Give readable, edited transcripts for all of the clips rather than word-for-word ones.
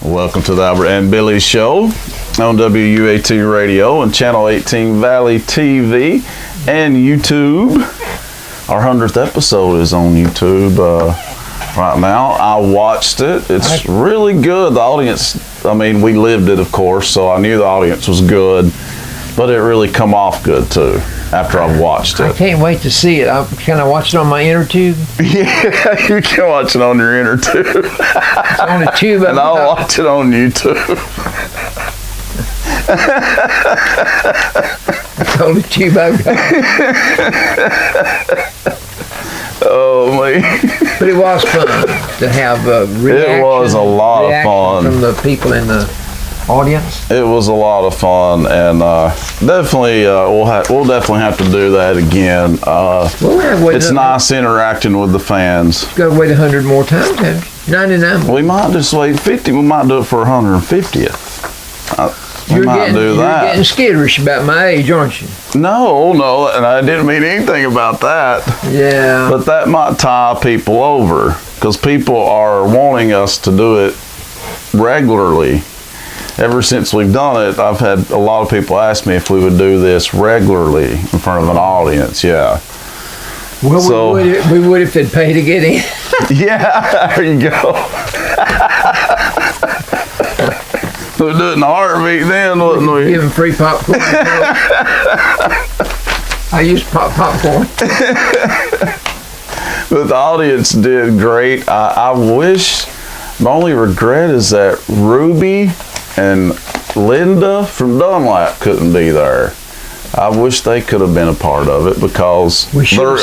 Welcome to the Albert and Billy Show on WUAT Radio and Channel 18 ValleyTV and YouTube. Our 100th episode is on YouTube right now. I watched it. It's really good. The audience, I mean, we lived it, of course, so I knew the audience was good, but it really come off good, too, after I've watched it. I can't wait to see it. Can I watch it on my inner tube? Yeah, you can watch it on your inner tube. It's on a tube. And I'll watch it on YouTube. It's on the tube I've got. Oh, man. But it was fun to have reaction. It was a lot of fun. From the people in the audience. It was a lot of fun, and definitely we'll definitely have to do that again. It's nice interacting with the fans. Got to wait 100 more times, haven't you? 99. We might just wait 50. We might do it for 150th. You're getting skitterish about my age, aren't you? No, and I didn't mean anything about that. Yeah. But that might tie people over, because people are wanting us to do it regularly. Ever since we've done it, I've had a lot of people ask me if we would do this regularly in front of an audience. Yeah. Well, so, we would if they'd pay to get in. Yeah, there you go. We'd do it in a heartbeat then, wouldn't we? Give them free popcorn. I used to pop popcorn. But the audience did great. I wish, my only regret is that Ruby and Linda from Dunlap couldn't be there. I wish they could have been a part of it, because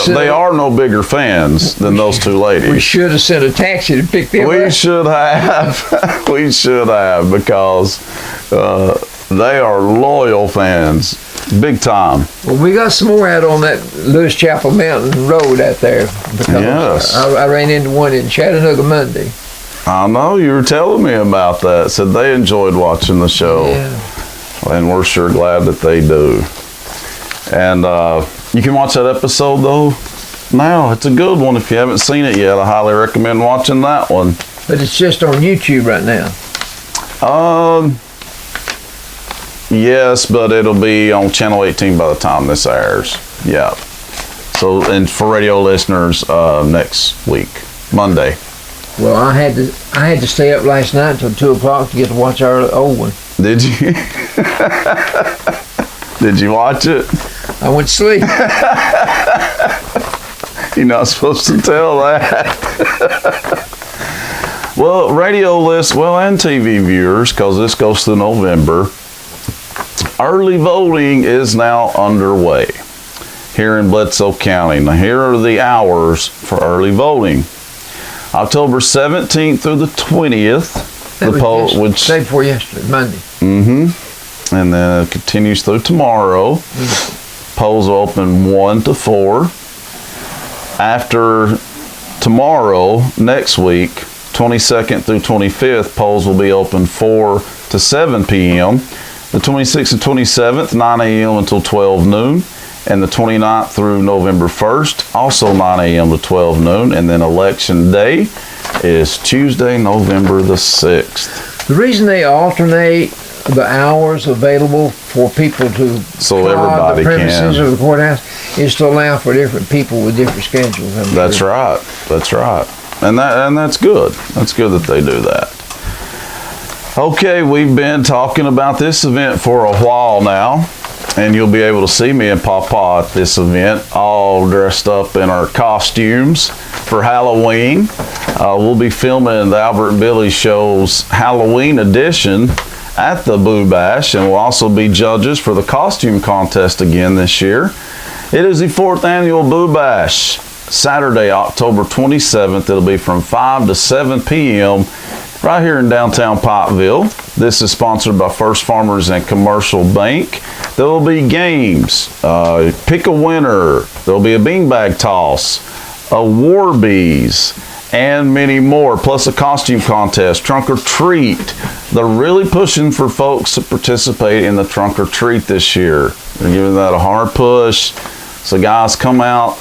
they are no bigger fans than those two ladies. We should have sent a taxi to pick them up. We should have. We should have, because they are loyal fans, big time. Well, we got some more out on that Lewis Chapel Mountain Road out there. Yes. I ran into one in Chattanooga Monday. I know, you were telling me about that. Said they enjoyed watching the show. Yeah. And we're sure glad that they do. And you can watch that episode, though, now. It's a good one. If you haven't seen it yet, I highly recommend watching that one. But it's just on YouTube right now. Yes, but it'll be on Channel 18 by the time this airs. Yeah. So, and for radio listeners, next week, Monday. Well, I had to stay up last night until 2 o'clock to get to watch our old one. Did you? Did you watch it? I went to sleep. You're not supposed to tell that. Well, radio lists, and TV viewers, because this goes through November. Early voting is now underway here in Bledsoe County. Now, here are the hours for early voting. October 17th through the 20th. That was day before yesterday, Monday. Mm-hmm. And then it continues through tomorrow. Polls will open 1 to 4. After tomorrow, next week, 22nd through 25th, polls will be open 4 to 7 p.m. The 26th and 27th, 9 a.m. until 12 noon. And the 29th through November 1st, also 9 a.m. to 12 noon. And then election day is Tuesday, November the 6th. The reason they alternate the hours available for people to crowd the premises of the courthouse is to allow for different people with different schedules. That's right. That's right. And that's good. That's good that they do that. Okay, we've been talking about this event for a while now, and you'll be able to see me and Papa at this event, all dressed up in our costumes for Halloween. We'll be filming the Albert and Billy Show's Halloween edition at the Boo Bash, and we'll also be judges for the costume contest again this year. It is the 4th annual Boo Bash, Saturday, October 27th. It'll be from 5 to 7 p.m. right here in downtown Pikeville. This is sponsored by First Farmers and Commercial Bank. There will be games, pick a winner, there will be a beanbag toss, a war bees, and many more, plus a costume contest, trunk or treat. They're really pushing for folks to participate in the trunk or treat this year. They're giving that a hard push. So guys, come out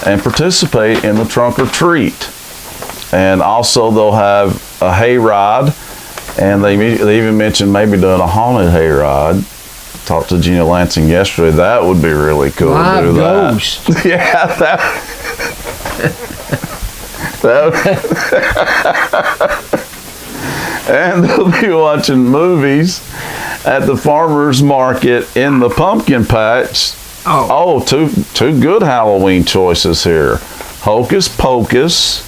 and participate in the trunk or treat. And also they'll have a hayride And they even mentioned maybe doing a haunted hayride. Talked to Gina Lansing yesterday. That would be really cool to do that. Ghost. Yeah, and they'll be watching movies at the farmer's market in the pumpkin patch. Oh, two good Halloween choices here. Hocus Pocus,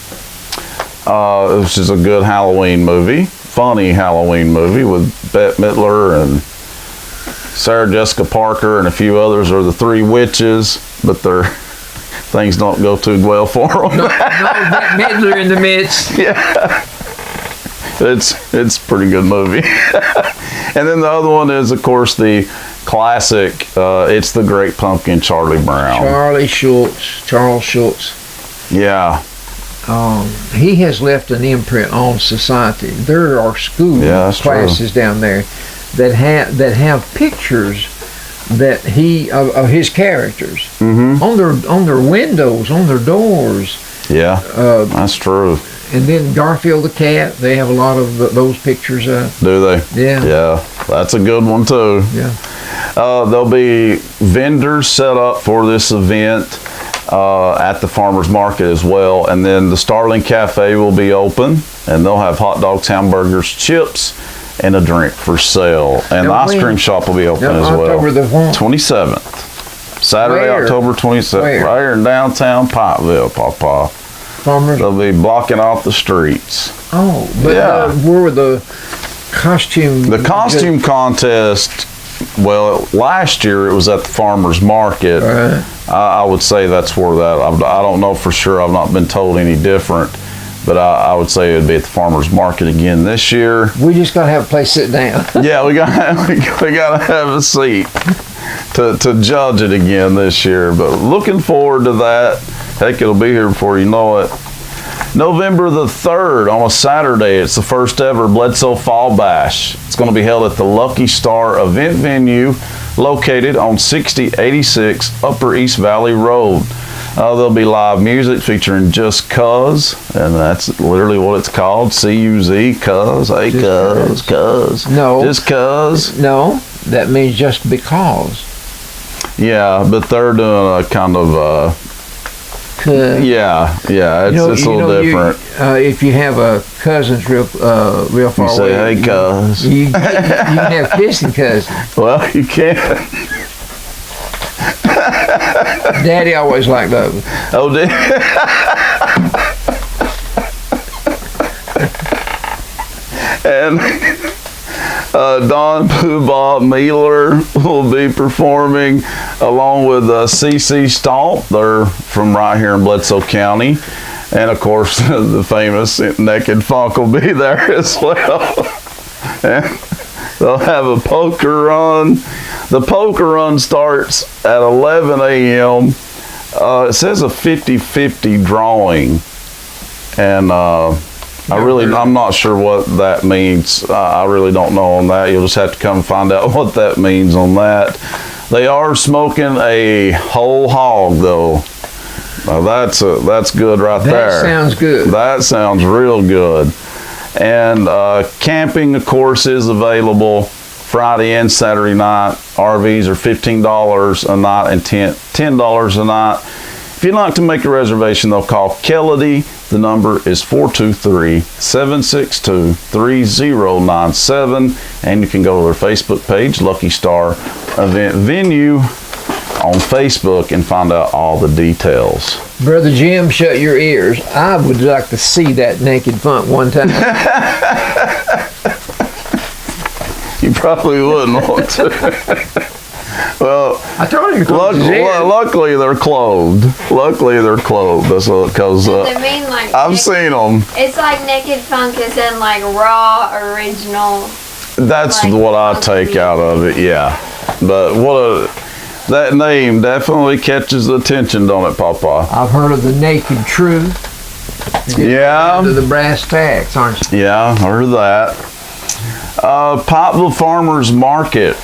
which is a good Halloween movie, funny Halloween movie with Bette Midler and Sarah Jessica Parker and a few others are the three witches, but their things don't go too well for them. No, Bette Midler in the midst. Yeah. It's a pretty good movie. And then the other one is, of course, the classic, It's the Great Pumpkin, Charlie Brown. Charles Schultz. Yeah. He has left an imprint on society. There are school classes down there that have pictures that of his characters on their windows, on their doors. Yeah, that's true. And then Garfield the cat, they have a lot of those pictures up. Do they? Yeah. Yeah, that's a good one too. Yeah. There'll be vendors set up for this event at the farmer's market as well. And then the Starling Cafe will be open, and they'll have hot dogs, hamburgers, chips, and a drink for sale. And the ice cream shop will be open as well. October the 27th. Saturday, October 27th. Right here in downtown Pikeville, Papa. Farmers. They'll be blocking off the streets. Oh, but where were the costume? The costume contest, well, last year it was at the farmer's market. Right. I would say that's where I don't know for sure. I've not been told any different. But I would say it would be at the farmer's market again this year. We just got to have a place to sit down. Yeah, we got to have a seat to judge it again this year. But looking forward to that. Heck, it'll be here before you know it. November the 3rd, on a Saturday, it's the first ever Bledsoe Fall Bash. It's going to be held at the Lucky Star event venue located on 6086 Upper East Valley Road. There'll be live music featuring Just Cuz, and that's literally what it's called, C-U-Z, cuz, hey cuz. No. Just cuz. No, that means just because. Yeah, but they're doing a kind of, yeah, it's a little different. If you have a cousin's real far away. You say, hey cuz. You can have kissing cousins. Well, you can. Daddy always liked those. Oh, did And Don Poobah Mealer will be performing along with CC Stomp. They're from right here in Bledsoe County. And of course, the famous Naked Funk will be there as well. And they'll have a poker run. The poker run starts at 11 a.m. It says a 50-50 drawing. And I'm not sure what that means. I really don't know on that. You'll just have to come and find out what that means on that. They are smoking a whole hog, though. That's good right there. That sounds good. That sounds real good. And camping, of course, is available Friday and Saturday night. RVs are $15 a night and $10 a night. If you'd like to make a reservation, they'll call Kelledy. The number is 423-762-3097. And you can go to their Facebook page, Lucky Star Event Venue, on Facebook and find out all the details. Brother Jim, shut your ears. I would like to see that Naked Funk one time. You probably wouldn't want to. Well, I told you. Luckily they're clothed. That's what, because I've seen them. It's like Naked Funk is in like raw original. That's like, what I take out of it. Yeah, but that name definitely catches the attention, don't it, Papa? I've heard of the Naked Truth. Yeah. To the brass tacks, aren't you? Yeah, I heard that. Pikeville Farmers Market.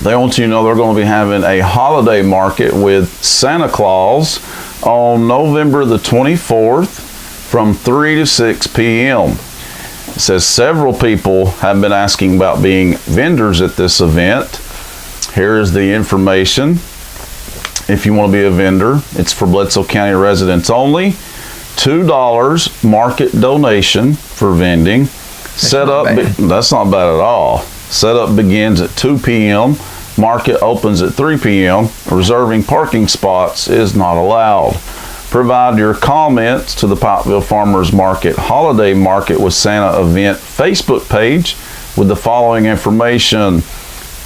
They want you to know they're going to be having a holiday market with Santa Claus on November the 24th from 3 to 6 p.m. It says several people have been asking about being vendors at this event. Here is the information. If you want to be a vendor, it's for Bledsoe County residents only. $2 market donation for vending. That's not bad at all. Setup begins at 2 p.m. Market opens at 3 p.m. Reserving parking spots is not allowed. Provide your comments to the Pikeville Farmers Market Holiday Market with Santa event Facebook page with the following information: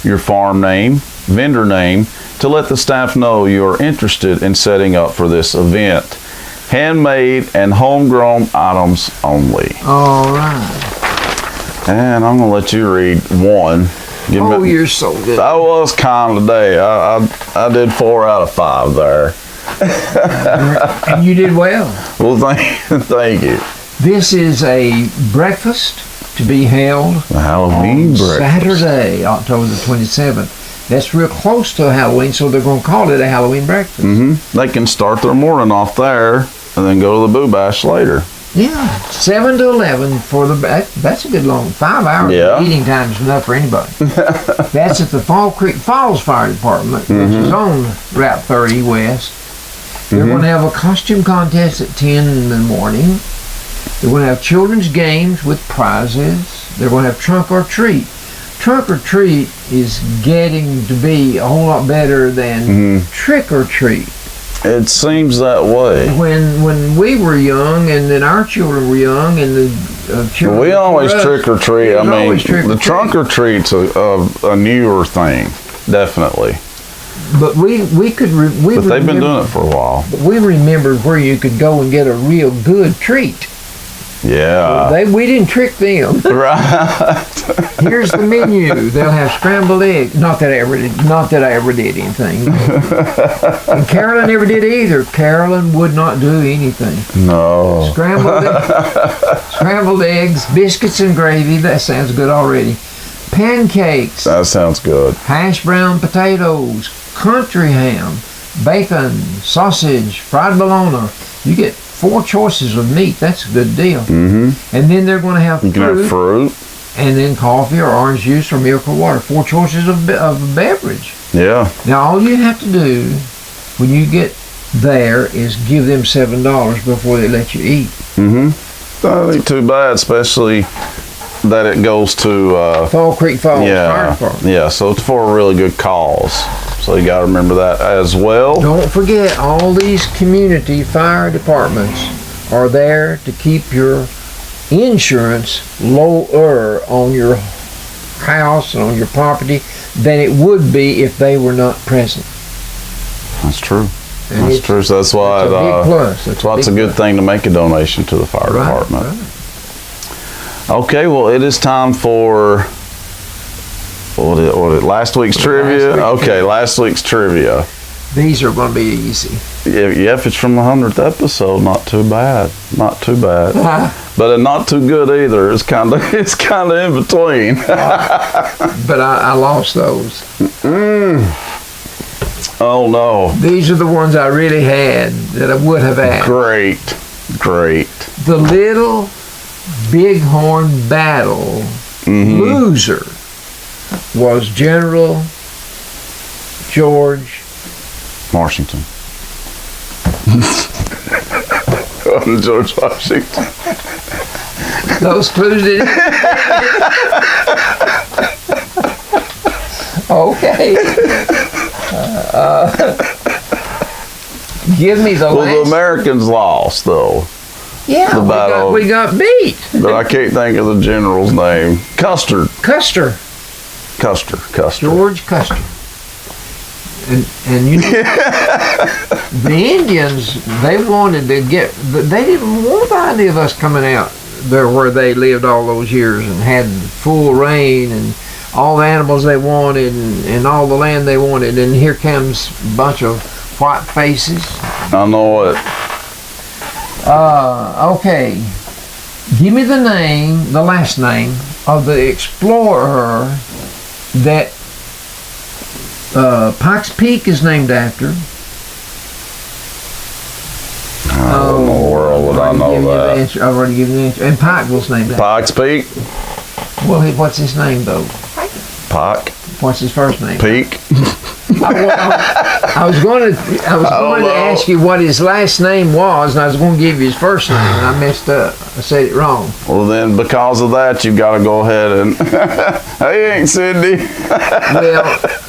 your farm name, vendor name, to let the staff know you are interested in setting up for this event. Handmade and homegrown items only. All right. And I'm going to let you read one. You're so good. I was kind of today. I did 4 out of 5 there. And you did well. Well, thank you. This is a breakfast to be held Halloween on breakfast. Saturday, October the 27th. That's real close to Halloween, so they're going to call it a Halloween breakfast. They can start their morning off there and then go to the Boo Bash later. Yeah, 7 to 11 for that's a good long 5 hours. Yeah. Eating time is enough for anybody. That's at the Fall Creek Falls Fire Department, which is on Route 30 West. They're going to have a costume contest at 10 in the morning. They're going to have children's games with prizes. They're going to have trunk or treat. Trunk or treat is getting to be a whole lot better than trick or treat. It seems that way. When we were young, and then our children were young, and the children. We always trick or treat. I mean, the trunk or treat's a newer thing, definitely. But But they've been doing it for a while. We remembered where you could go and get a real good treat. Yeah. We didn't trick them. Right. Here's the menu. They'll have scrambled eggs. Not that I ever did anything. And Carolyn never did either. Carolyn would not do anything. No. Scrambled eggs, biscuits and gravy. That sounds good already. Pancakes. That sounds good. Hash brown potatoes, country ham, bacon, sausage, fried bologna. You get 4 choices of meat. That's a good deal. And then they're going to have You can have fruit. And then coffee or orange juice or milk or water. 4 choices of beverage. Yeah. Now, all you have to do when you get there is give them $7 before they let you eat. That ain't too bad, especially that it goes to Fall Creek Falls Fire Department. Yeah, so it's for a really good cause. So you got to remember that as well. Don't forget, all these community fire departments are there to keep your insurance lower on your house and on your property than it would be if they were not present. That's true. And That's true. So that's why it's a big plus. That's why it's a good thing to make a donation to the fire department. Right. Okay, well, it is time for last week's trivia. Last week's trivia. These are going to be easy. Yeah, if it's from the 100th episode, not too bad. Not too bad. But not too good either. It's kind of in between. But I lost those. Oh no. These are the ones I really had that I would have asked. Great. The Little Bighorn Battle loser was General George Washington. George Washington. Those clues didn't. Okay. Give me the Well, the Americans lost, though. Yeah, the battle. We got beat. But I can't think of the general's name. Custer. George Custer. And you know, the Indians, they didn't want any of us coming out there where they lived all those years and had full rain and all the animals they wanted and all the land they wanted. And here comes a bunch of white faces. I know it. Okay. Give me the last name of the explorer that Pikes Peak is named after. How in the world would I know that? I've already given you the answer. And Pikeville's named that. Pikes Peak? Well, what's his name, though? Pike? What's his first name? Peak? I was going to ask you what his last name was, and I was going to give you his first name, and I messed up. I said it wrong. Well, then, because of that, you got to go ahead and... Hey, Aunt Cindy. Well,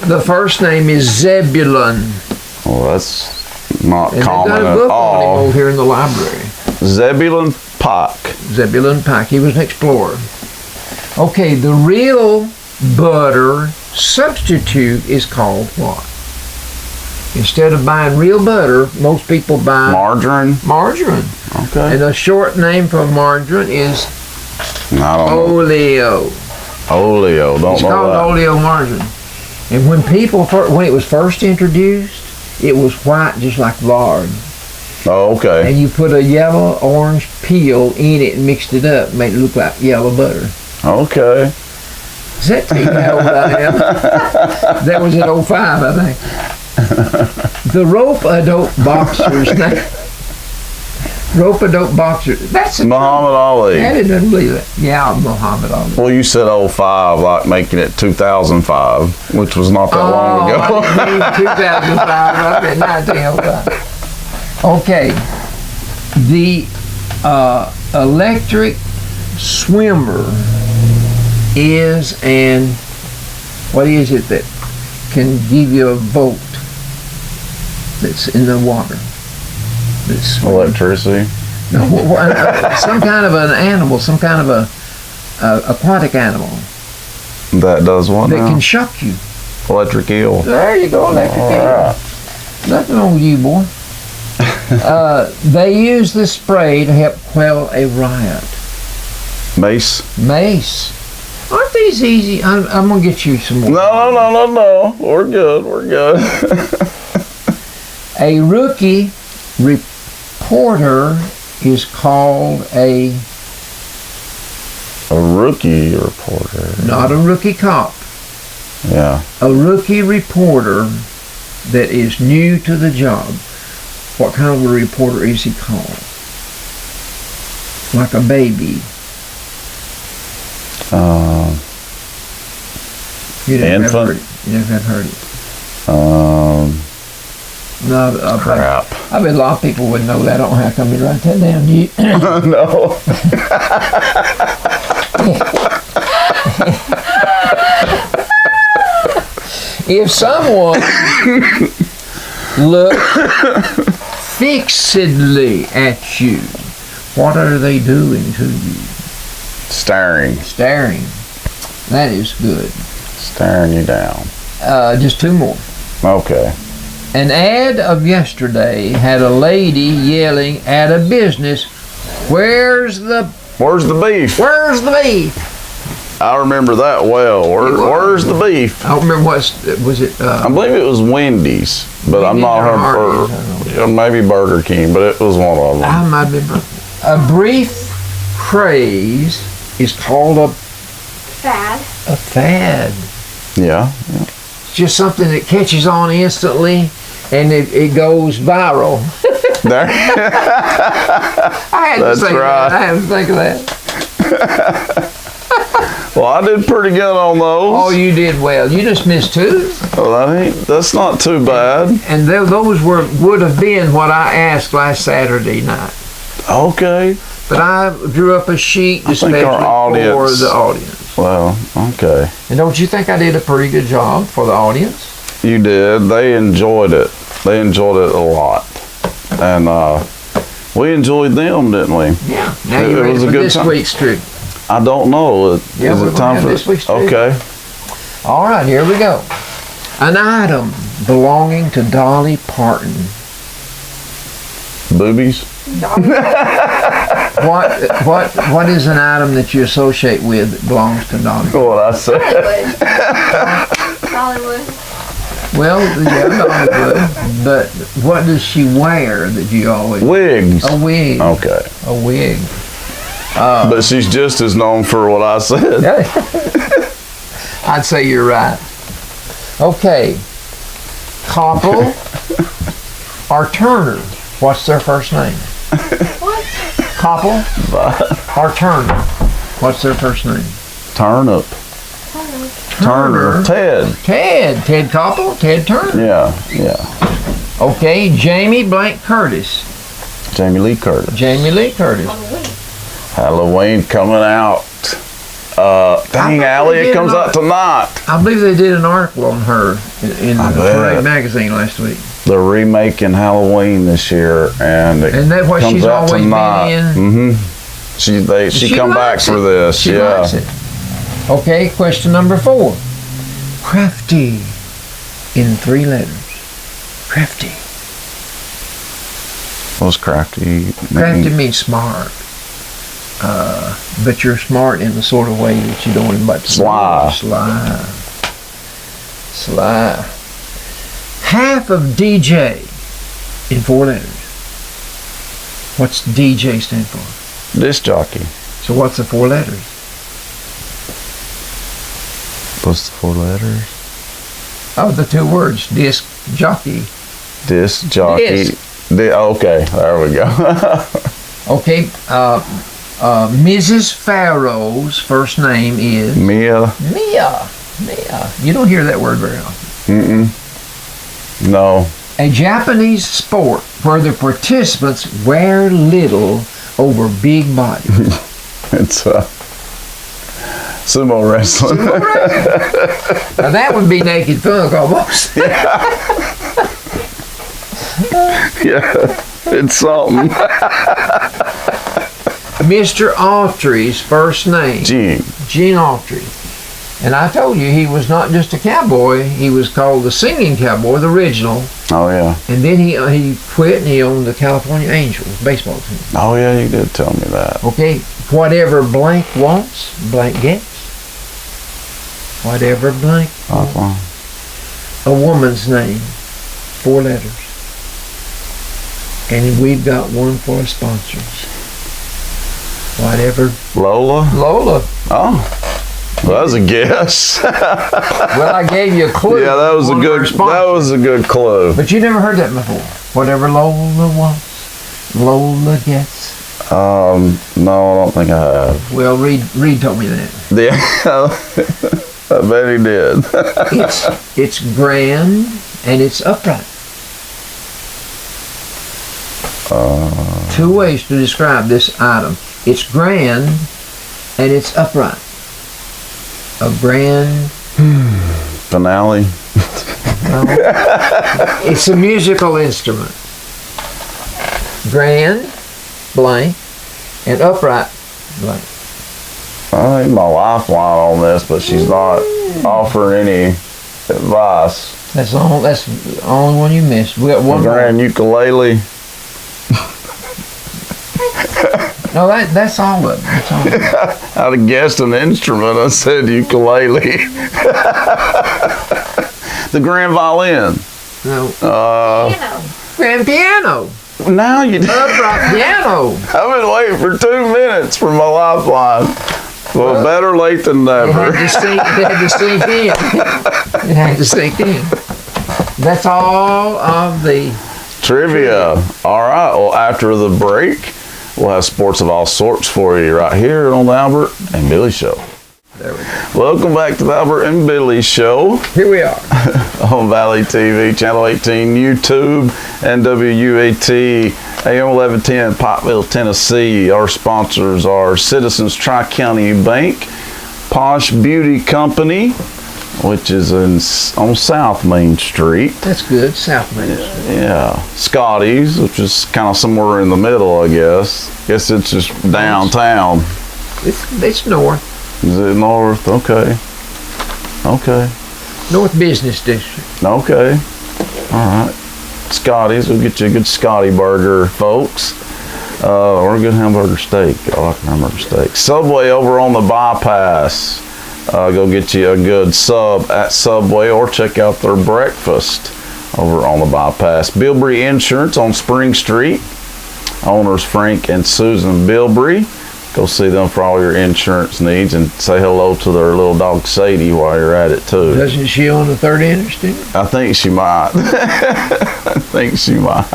the first name is Zebulon. Well, that's not And common they've done a at book on him all. over here in the library. Zebulon Pike. Zebulon Pike. He was an explorer. Okay, the real butter substitute is called what? Instead of buying real butter, most people buy Margarine? margarine. Okay. And the short name for margarine is I don't know. oleo. Oleo. Don't It's know called that. oleo margarine. And when when it was first introduced, it was white just like lard. Oh, okay. And you put a yellow orange peel in it and mixed it up, made it look like yellow butter. Okay. Does that tell you how old I am? That was in 05, I think. The rope-a-dope boxer's name. Rope-a-dope boxer. That's a Muhammad Ali. Daddy doesn't believe it. Yeah, Muhammad Ali. Well, you said 05, like making it 2005, which was not that long ago. I didn't mean 2005. I meant 1905. Okay. The electric swimmer is what is it that can give you a boat that's in the water? That's Electricity. no, some kind of an animal, some kind of a aquatic animal That does what that now? can shock you. Electric eel. There you go, electric eel. Alright. Nothing wrong with you, boy. They use the spray to help quell a riot. Mace. Mace. Aren't these easy? I'm going to get you some more. No. We're good. A rookie reporter is called a rookie reporter. not a rookie cop. Yeah. A rookie reporter that is new to the job. What kind of a reporter is he called? Like a baby. You never have Infant? heard it. You never have heard it. No, Crap. I bet a lot of people would know that. I don't know how come you write that down. No. If someone looks fixedly at you, what are they doing to you? Staring. Staring. That is good. Staring you down. Just two more. Okay. An ad of yesterday had a lady yelling at a business, "Where's the beef? Where's the beef?" I remember that well. Where's the beef? I don't remember was it. I believe it was Wendy's, but I'm not Wendy's or her. Hardee's, Or maybe Burger King, but it was one of them. I might remember. A brief craze is called a Fad. fad. Yeah. It's just something that catches on instantly, and it goes viral. There. I had to That's think right. of that. I had to think of that. Well, I did pretty good on those. Oh, you did well. You just missed two. Well, that's not too bad. And those would have been what I asked last Saturday night. Okay. But I drew up a sheet especially our for audience- the audience. Well, okay. And don't you think I did a pretty good job for the audience? You did. They enjoyed it. They enjoyed it a lot. And we enjoyed them, didn't we? Yeah. Now It you ready was a for good this time. week's trick? I don't know. Yeah, Is we're it gonna time have for this week's trick. Okay. All right, here we go. An item belonging to Dolly Parton. Boobies? What is an item that you associate with that belongs to Dolly? What I said. Hollywood. Well, yeah, Dollywood. But what does she wear that you always? Wigs. A wig. Okay. A wig. But she's just as known for what I said. I'd say you're right. Okay. Koppel or Turner? What's their first name? What? Koppel or Turner? What's their first name? Turnip. Turner. Ted. Ted Koppel? Ted Turner? Yeah. Okay, Jamie Blank Curtis. Jamie Lee Curtis. Jamie Lee Curtis. Halloween coming out. Dang, Allie, it comes out tonight. I believe they did an article on her in the Parade magazine last week. They're remaking Halloween this year, and that what comes she's out always tonight. been in? She come back for this. She likes it. Okay, question number 4. Crafty in 3 letters. Crafty. What's crafty? Crafty means smart. But you're smart in the sort of way that you don't want anybody to Sly. Sly. Half of DJ in 4 letters. What's DJ stand for? Disc jockey. So what's the 4 letters? What's the 4 letters? Oh, the 2 words. Disc jockey. Disc jockey. Disc. Okay, there we go. Okay, Mrs. Farrow's first name is? Mia. Mia. You don't hear that word very often. No. A Japanese sport where the participants wear little over big bodies. It's sumo wrestling. Now that would be naked funk almost. Yeah, it's something. Mr. Autry's first name? Gene Autry. And I told you he was not just a cowboy, he was called the Singing Cowboy, the original. Oh, yeah. And then he quit and he owned the California Angels baseball team. Oh, yeah, you did tell me that. Okay, whatever blank wants, blank gets. Whatever blank wants. A woman's name, 4 letters. And we've got one for our sponsors. Whatever. Lola? Oh. Well, that was a guess. Well, I gave you a clue. Yeah, that was a good clue. But you never heard that before. Whatever Lola wants, Lola gets. No, I don't think I have. Well, Reed told me that. Yeah, I bet he did. It's grand and it's upright. 2 ways to describe this item. It's grand and it's upright. A grand finale. No. It's a musical instrument. Grand, blank, and upright, blank. I need my lifeline on this, but she's not offering any advice. That's the only one you missed. We got one grand more. ukulele. No, that's all of it. That's all of it. I'd have guessed an instrument. I said ukulele. The grand violin. No. Piano. Grand piano. Now you did. Upright piano. I've been waiting for 2 minutes for my lifeline. Well, better late than never. It had to sink in. It had to sink in. That's all of the trivia. All right. Well, after the break, we'll have sports of all sorts for you right here on the Albert and Billy Show. There we go. Welcome back to the Albert and Billy Show. Here we are. On ValleyTV, Channel 18, YouTube, and WUAT, AM 1110, Pikeville, Tennessee. Our sponsors are Citizens Tri-County Bank, Posh Beauty Company, which is on South Main Street. That's good, South Main Street. Yeah. Scotty's, which is kind of somewhere in the middle, I guess. Guess it's just downtown. It's north. Is it north? Okay. North Business District. Okay. All right. Scotty's. We'll get you a good Scotty burger, folks. Or a good hamburger steak. I like hamburger steak. Subway over on the bypass. Go get you a good sub at Subway or check out their breakfast over on the bypass. Bilbrey Insurance on Spring Street. Owners Frank and Susan Bilbrey. Go see them for all your insurance needs and say hello to their little dog Sadie while you're at it too. Doesn't she own the 3rd Interstate? I think she might. I think she might.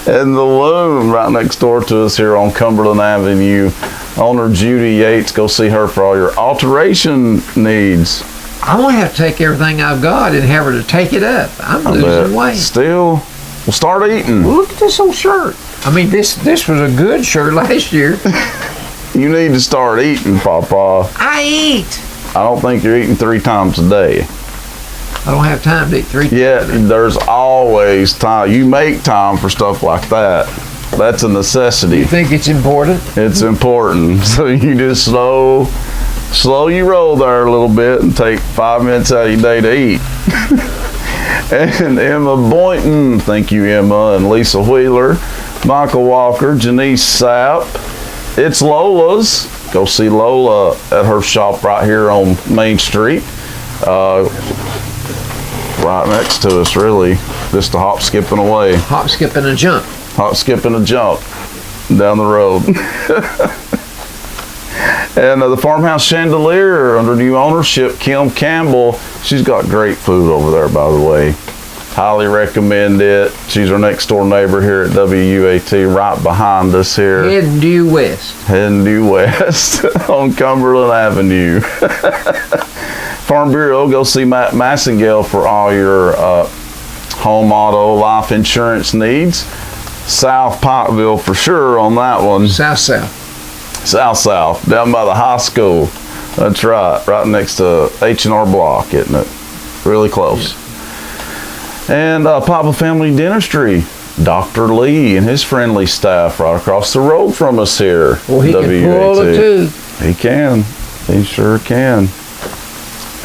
And the Loon right next door to us here on Cumberland Avenue. Owner Judy Yates, go see her for all your alteration needs. I'm going to have to take everything I've got and have her to take it up. I'm losing weight. Still, we'll start eating. Well, look at this old shirt. I mean, this was a good shirt last year. You need to start eating, Papa. I eat. I don't think you're eating 3 times a day. I don't have time to eat 3 times Yeah, a day. there's always time. You make time for stuff like that. That's a necessity. You think it's important? It's important. So you just slow you roll there a little bit and take 5 minutes out of your day to eat. And Emma Boynton, thank you, Emma, and Lisa Wheeler, Michael Walker, Janice Sapp. It's Lola's. Go see Lola at her shop right here on Main Street. Right next to us, really. Just a hop, skipping away. Hop, skip, and a jump. Hop, skip, and a jump down the road. And the Farmhouse Chandelier under new ownership, Kim Campbell. She's got great food over there, by the way. Highly recommend it. She's our next door neighbor here at WUAT, right behind us here. Heading due west. Heading due west on Cumberland Avenue. Farm Bureau, go see Matt Massengale for all your home, auto, life insurance needs. South Pikeville for sure on that one. South. South, down by the high school. That's right next to H&R Block, isn't it? Really close. And Papa Family Dentistry, Dr. Lee and his friendly staff right across the road from us here. Well, he can pull a tooth. He can. He sure can.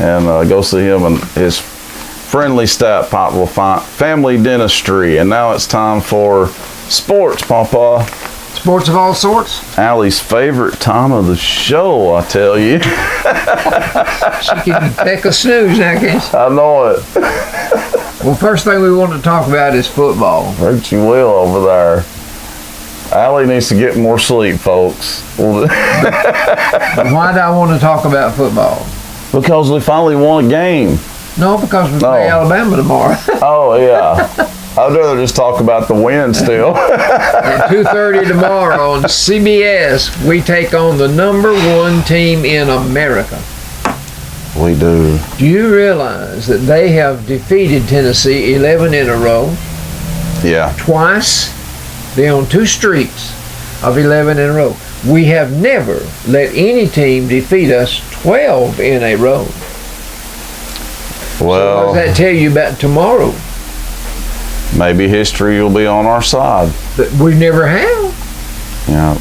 And go see him and his friendly staff, Papa Family Dentistry. And now it's time for sports, Papa. Sports of all sorts. Allie's favorite time of the show, I tell you. She can take a snooze now, can't she? I know it. Well, first thing we want to talk about is football. Hurt you will over there. Allie needs to get more sleep, folks. But why do I want to talk about football? Because we finally won a game. No, because we play Alabama tomorrow. Oh, yeah. I'd rather just talk about the win still. At 2:30 tomorrow on CBS, we take on the #1 team in America. We do. Do you realize that they have defeated Tennessee 11 in a row? Yeah. Twice. They're on 2 streaks of 11 in a row. We have never let any team defeat us 12 in a row. Well, so what does that tell you about tomorrow? Maybe history will be on our side. But we never have. Yeah.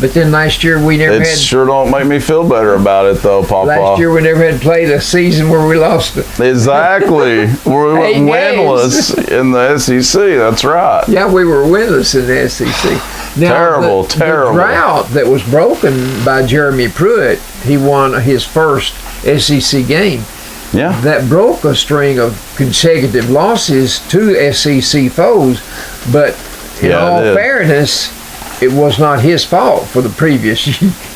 But then last year we never had. Sure don't make me feel better about it though, Papa. Last year we never had played a season where we lost it. Exactly. We were winless in the SEC. That's right. Yeah, we were winless in the SEC. Now, terrible. The drought that was broken by Jeremy Pruitt, he won his first SEC game. Yeah. That broke a string of consecutive losses to SEC foes. But in all fairness, it was not his fault for the previous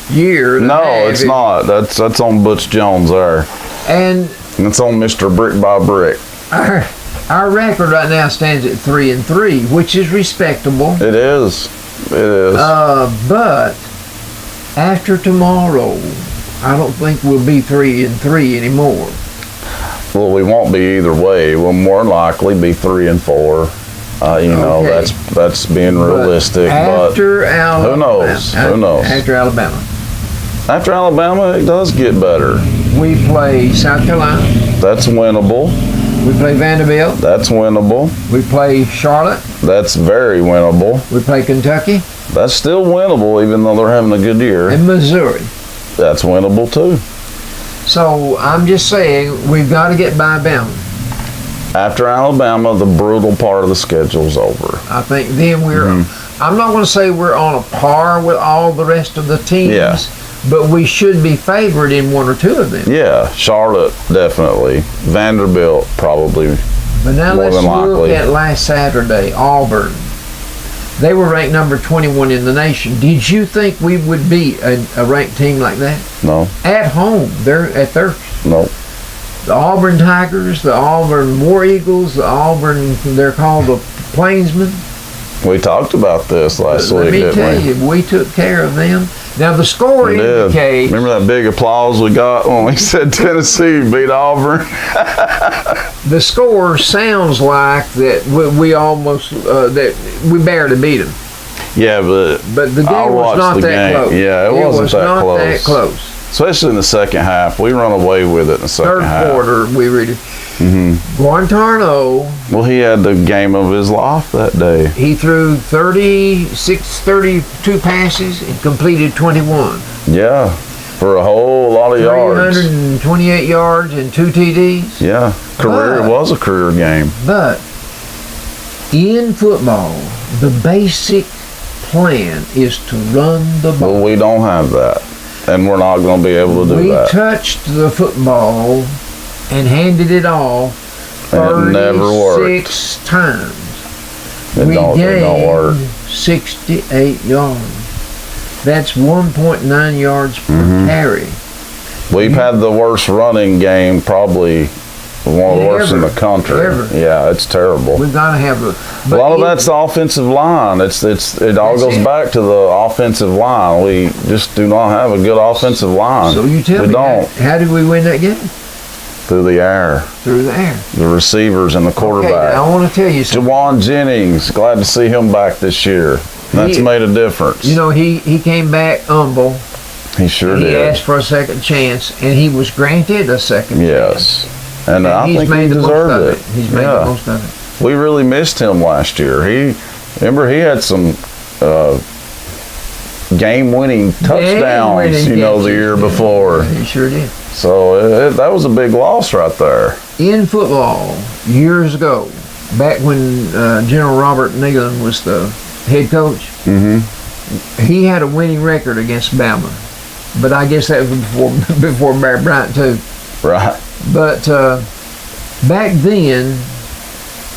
year. No, it's not. That's on Butch Jones there. And it's on Mr. Brick by Brick. Our record right now stands at 3-3, which is respectable. It is. It is. But after tomorrow, I don't think we'll be 3-3 anymore. Well, we won't be either way. We'll more likely be 3-4. You know, that's being realistic. After Alabama, who knows? Who knows? After Alabama. After Alabama, it does get better. We play South Carolina. That's winnable. We play Vanderbilt. That's winnable. We play Charlotte. That's very winnable. We play Kentucky. That's still winnable, even though they're having a good year. And Missouri. That's winnable too. So I'm just saying we've got to get by Bama. After Alabama, the brutal part of the schedule's over. I think then we're. I'm not going to say we're on a par with all the rest of the teams, but we should be favored in 1 or 2 of them. Yeah, Charlotte definitely. Vanderbilt probably. But now let's look at last Saturday, Auburn. They were ranked number 21 in the nation. Did you think we would beat a ranked team like that? No. At home, they're at their. No. The Auburn Tigers, the Auburn War Eagles, they're called the Plainsmen. We talked about this last Let week, me didn't tell we? you, we took care of them. Now the score We did. indicates. Remember that big applause we got when we said Tennessee beat Auburn? The score sounds like that we almost that we barely beat them. Yeah, but the I game was watched not the that game. close. Yeah, it wasn't was that not close. that close. Especially in the second half. We run away with it in the second half. Third quarter, we really. Guantarno, Well, he had the game of his life that day. he threw 32 passes and completed 21. Yeah, for a whole lot of yards. 328 yards and 2 TDs. Yeah, it was a career game. But in football, the basic plan is to run the ball. Well, we don't have that, and we're not going to be able to do We that. touched the football and handed it off And it never worked. 36 times. It We don't work. gained 68 yards. That's 1.9 yards per Mm-hmm. carry. We've had the worst running game, probably one of the worst in the country. Ever. Yeah, it's terrible. We've got to have A lot of that's the offensive line. It all goes back to the offensive line. We just do not have a good offensive line. So you tell we me, don't. how did we win that game? Through the air, Through the air. the receivers and the Okay, quarterback. now I want to tell you something. Jawan Jennings, glad to see him back this year. That's made a difference. You know, he came back humble. he sure He did. asked for a second chance, and he was granted a second chance. Yes, and I he's think he made the most deserved of it. it. He's made the most of it. We really missed him last year. Remember he had some game-winning touchdowns, Game-winning the year catches. before. He sure did. So that was a big loss right there. In football, years ago, back when General Robert Nealon was the head coach, he had a winning record against Bama. But I guess that was before Barry Bryant too. Right. But back then,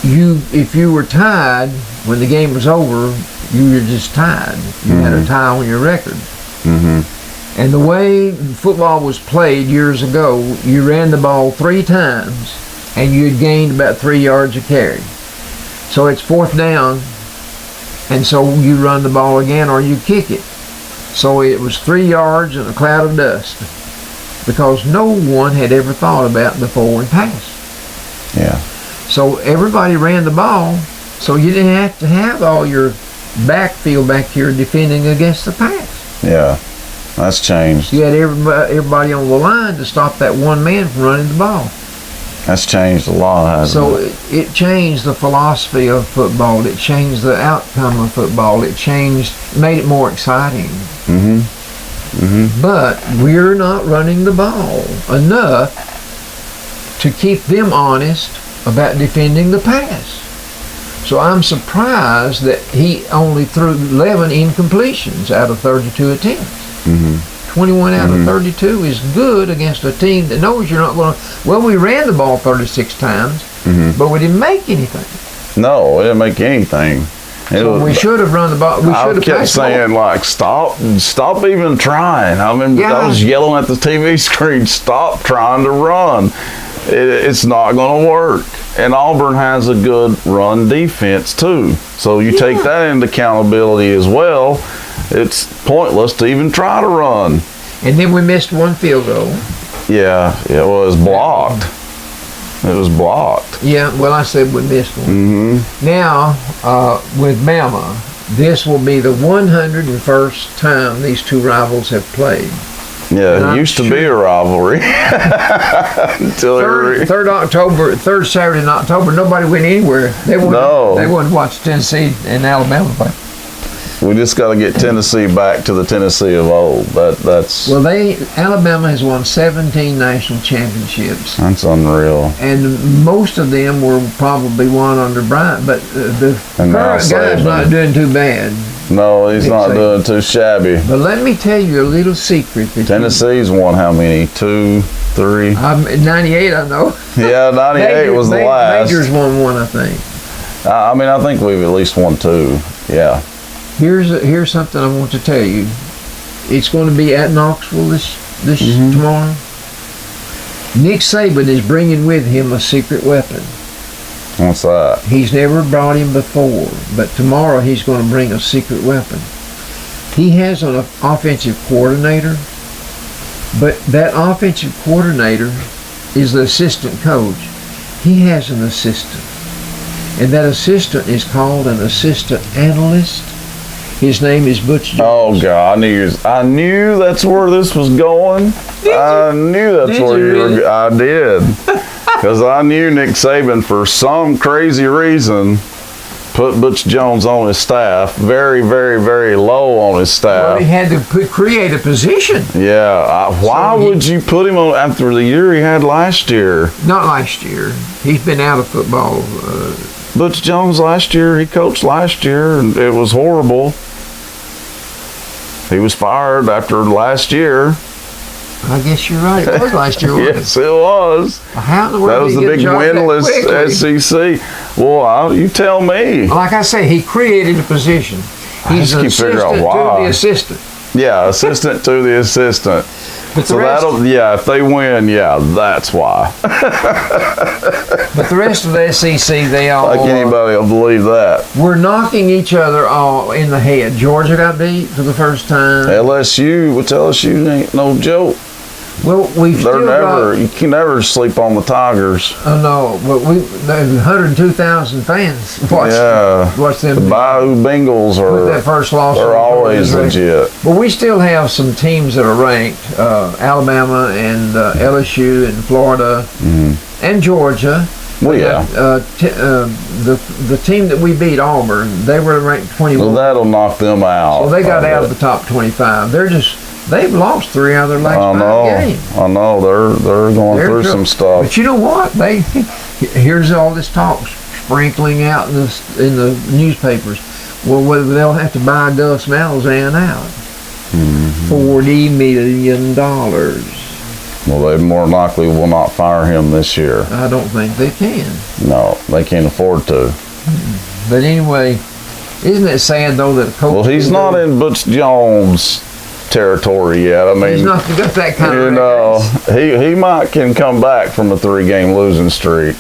if you were tied when the game was over, you were just tied. You had a tie on your record. And the way football was played years ago, you ran the ball 3 times, and you had gained about 3 yards a carry. So it's 4th down, and so you run the ball again or you kick it. So it was 3 yards and a cloud of dust, because no one had ever thought about the forward pass. Yeah. So everybody ran the ball, so you didn't have to have all your backfield back here defending against the pass. Yeah. That's changed. You had everybody on the line to stop that one man from running the ball. That's changed a lot, hasn't So it? it changed the philosophy of football. It changed the outcome of football. It made it more exciting. But we're not running the ball enough to keep them honest about defending the pass. So I'm surprised that he only threw 11 incompletions out of 32 attempts. 21 out of 32 is good against a team that knows you're not going to. Well, we ran the ball 36 times, but we didn't make anything. No, it didn't make anything. So we should have run the ball. We should I have kept passed the ball. saying, like, stop even trying. I mean, Yeah. I was yelling at the TV screen, stop trying to run. It's not going to work. And Auburn has a good run defense, too. So you take that into accountability as well. It's pointless to even try to run. And then we missed one field goal. Yeah, it was blocked. It was blocked. Yeah, well, I said we missed one. Now, with Bama, this will be the 101st time these two rivals have played. Yeah, And it I'm used to be a rivalry. Until third Saturday in October, nobody went anywhere. They wouldn't watch Tennessee and Alabama play. we just got to get Tennessee back to the Tennessee of old. That's Alabama has won 17 national championships, unreal. and most of them were probably won under Bryant. But the And now current guy's Saban. not doing too bad. No, he's Nick not Saban. doing too shabby. But let me tell you a little secret. Tennessee's won how many? 2, 3? 98, I know. Yeah, 98 was the last. Majors won one, I think. I mean, I think we've at least won 2. Yeah. Here's something I want to tell you. It's going to be at Knoxville this tomorrow. Nick Saban is bringing with him a secret weapon. What's that? He's never brought him before, but tomorrow he's going to bring a secret weapon. He has an offensive coordinator, but that offensive coordinator is the assistant coach. He has an assistant, and that assistant is called an assistant analyst. His name is Butch Jones. Oh God, I knew that's where this was going. I knew that's where you were. Really? I did, because I knew Nick Saban for some crazy reason put Butch Jones on his staff, very, very, very low on his Well, staff. he had to create a position. Yeah, why would you put him on after the year he had last year? Not last year. He's been out of football. Butch Jones last year, he coached last year, and it was horrible. He was fired after last year. I guess you're right. It was last year. Wasn't Yes, it was. it? How in the world That was did the he get big a job that quickly? winless SEC. Well, you tell me. Like I say, he created a position. I He's just an keep figuring assistant out to why. the assistant. Yeah, assistant to the assistant. But So the rest, if they win, yeah, that's why. but the rest of the SEC, they all Like anybody will believe that. we're knocking each other all in the head. Georgia got beat for the first time. LSU, which LSU ain't no joke. Well, we've They're still never. got. You can never sleep on the Tigers. Oh no, but there's 102,000 fans watch them. The Bayou Bengals With that are. first loss, They're always legit. But we still have some teams that are ranked: Alabama and LSU and Florida and Georgia. Well, yeah. The team that we beat, Auburn, they were ranked 21. Well, that'll knock them out. So they got out of the top 25. They've lost 3 out of their last 5 games. I know. They're going through some stuff. But you know what? Here's all this talk sprinkling out in the newspapers. Well, they'll have to buy Gus Malzahn out. $40 million. Well, they more than likely will not fire him this year. I don't think they can. No, they can't afford to. But anyway, isn't it sad though that coach? Well, he's not in Butch Jones territory yet. I mean, He's not got that kind you of. know, he might can come back from a 3-game losing streak.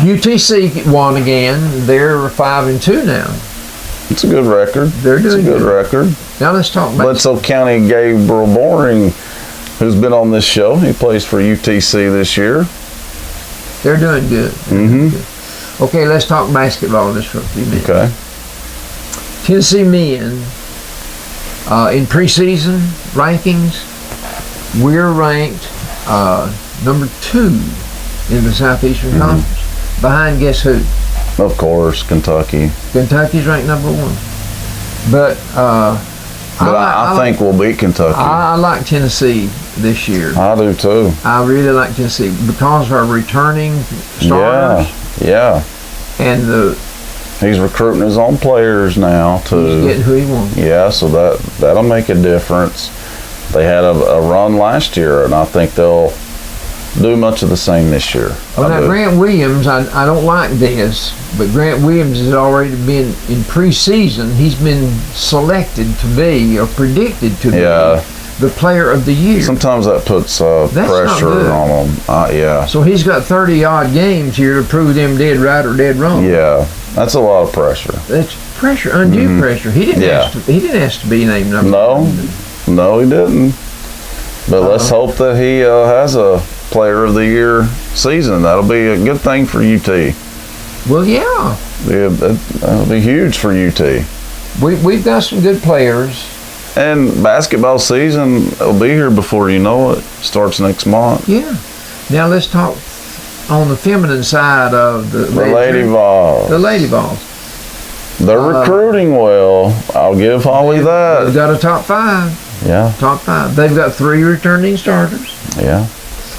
UTC won again. They're 5-2 now. It's a good record. They're It's a doing good good. record. Now let's talk about. Bledsoe County Gabriel Boring, who's been on this show, he plays for UTC this year. They're doing good. Mm-hmm. Okay, let's talk basketball just for a few minutes. Okay. Tennessee men in preseason rankings, we're ranked number 2 in the Southeastern Conference. Behind guess who? Of course, Kentucky. Kentucky's ranked number 1. But I think we'll beat Kentucky. I like Tennessee this year. I do too. I really like Tennessee because of our returning starters Yeah. and He's recruiting his own players now he's too. getting who he wants. Yeah, so that'll make a difference. They had a run last year, and I think they'll do much of the same this year. Oh, I now do. Grant Williams, I don't like this, but Grant Williams has already been in preseason. He's been selected to be or predicted to Yeah. be the player of the year. Sometimes that puts not good. pressure on them. Yeah. So he's got 30 odd games here to prove them dead right or dead wrong. Yeah, that's a lot of pressure. That's pressure, undue pressure. He didn't Yeah. ask to be named number No, 1. no, he didn't. But let's hope that he has a Player of the Year season. That'll be a good thing for UT. Well, yeah. That'll be huge for UT. We've got some good players. And basketball season will be here before you know it. Starts next month. Yeah. Now let's talk on the feminine side of the Lady Vols. The Lady Vols. They're recruiting well. I'll give Holly They've that. got a top 5. Yeah, Top 5. They've got 3 returning starters. yeah.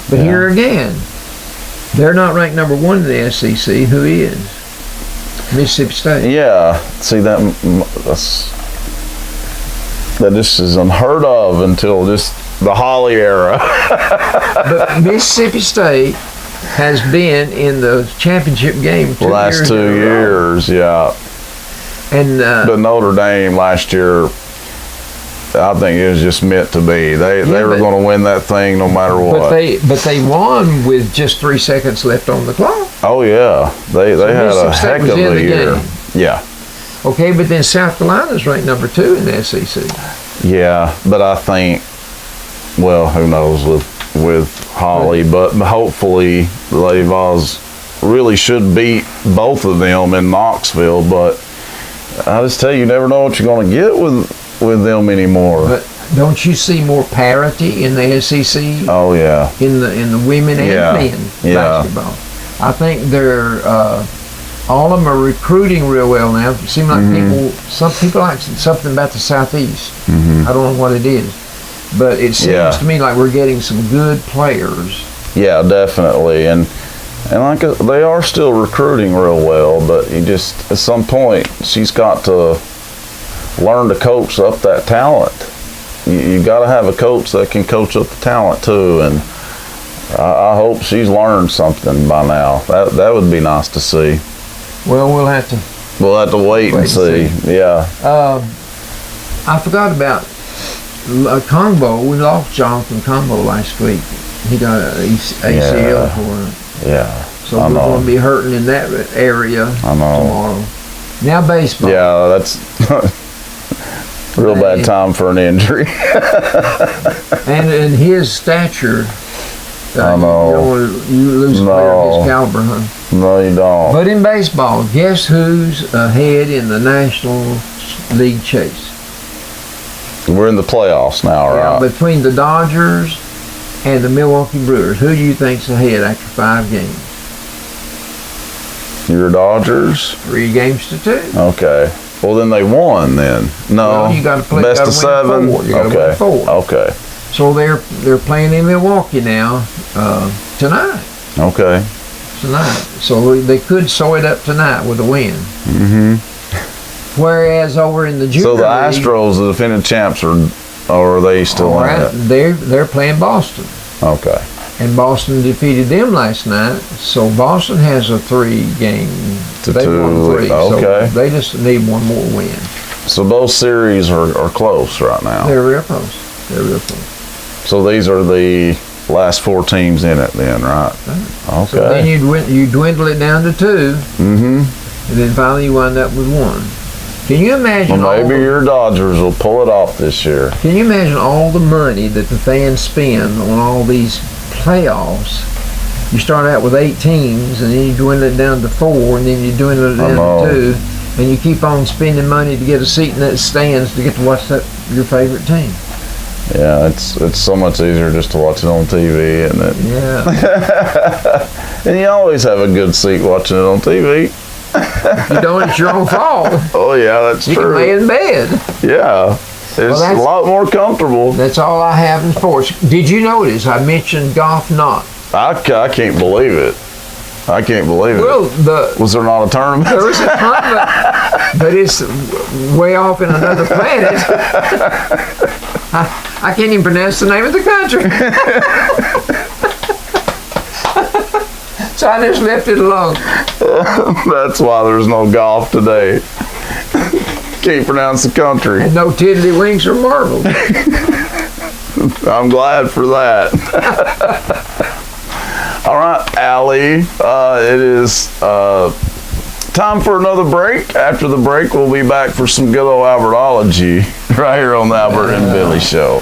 But Yeah. here again, they're not ranked number 1 in the SEC. Who is? Mississippi State. Yeah, see that this is unheard of until just the Holly era. But Mississippi State has been in the championship game The last 2 in a row. years, yeah. And But Notre Dame last year, I think it was just meant to be. They were going to win that thing no matter what. But they won with just 3 seconds left on the clock. Oh yeah, they had a heck of a year. Yeah. Okay, but then South Carolina's ranked number 2 in the SEC. Yeah, but I think, well, who knows with Holly, but hopefully the Lady Vols really should beat both of them in Knoxville. But I just tell you, you never know what you're going to get with them anymore. But don't you see more parity in the SEC? Oh yeah. In the women and men basketball. I think they're all of them are recruiting real well now. It seems like some people like something about the Southeast. I don't know what it is, but it seems to me like we're getting some good players. Yeah, definitely, and like they are still recruiting real well. But you just at some point she's got to learn to coach up that talent. You got to have a coach that can coach up the talent too, and I hope she's learned something by now. That would be nice to see. Well, we'll have to wait and see. Yeah. I forgot about Combo. We lost Jonathan Combo last week. He got an ACL for it. Yeah. So we're going to be hurting in that area tomorrow. Now baseball. Yeah, that's real bad time for an injury. and his stature. I know. You lose a player of his caliber, huh? No, you don't. But in baseball, guess who's ahead in the National League chase? We're in the playoffs now, right? Between the Dodgers and the Milwaukee Brewers, who do you think's ahead after 5 games? Your Dodgers? 3 games to 2. Okay. Well, then they won. Then no. Well, you got to play best of 7. You got to win 4. Okay. So they're playing in Milwaukee now tonight. Okay. Tonight, so they could sew it up tonight with a win. Whereas over in the junior so the league, Astros, the defending champs, or are they still in it? They're playing Boston. Okay. And Boston defeated them last night, so Boston has a 3-game. They won 3. Okay. So they just need one more win. So both series are close right now. They're real close. So these are the last 4 teams in it then, right? Okay. So then you dwindle it down to 2. And then finally you wind up with 1. Can you imagine? Well, maybe your Dodgers will pull it off this year. Can you imagine all the money that the fans spend on all these playoffs? You start out with 8 teams, and then you dwindle it down to 4, and then you dwindle it down to 2, and you keep on spending money to get a seat in that stands to get to watch your favorite team. Yeah, it's so much easier just to watch it on TV, isn't it? Yeah. And you always have a good seat watching it on TV. If you don't, it's your own fault. Oh yeah, that's true. You can lay in bed. Yeah, it's a lot more comfortable. That's all I have in sports. Did you notice I mentioned golf not? I can't believe it. I can't believe it. Well, was there not a tournament? There was a tournament, but it's way off in another planet. I can't even pronounce the name of the country. So I just left it alone. That's why there's no golf today. Can't pronounce the country. And no tiddlywinks or marbles. I'm glad for that. All right, Allie, it is time for another break. After the break, we'll be back for some good old Albertology right here on the Albert and Billy Show.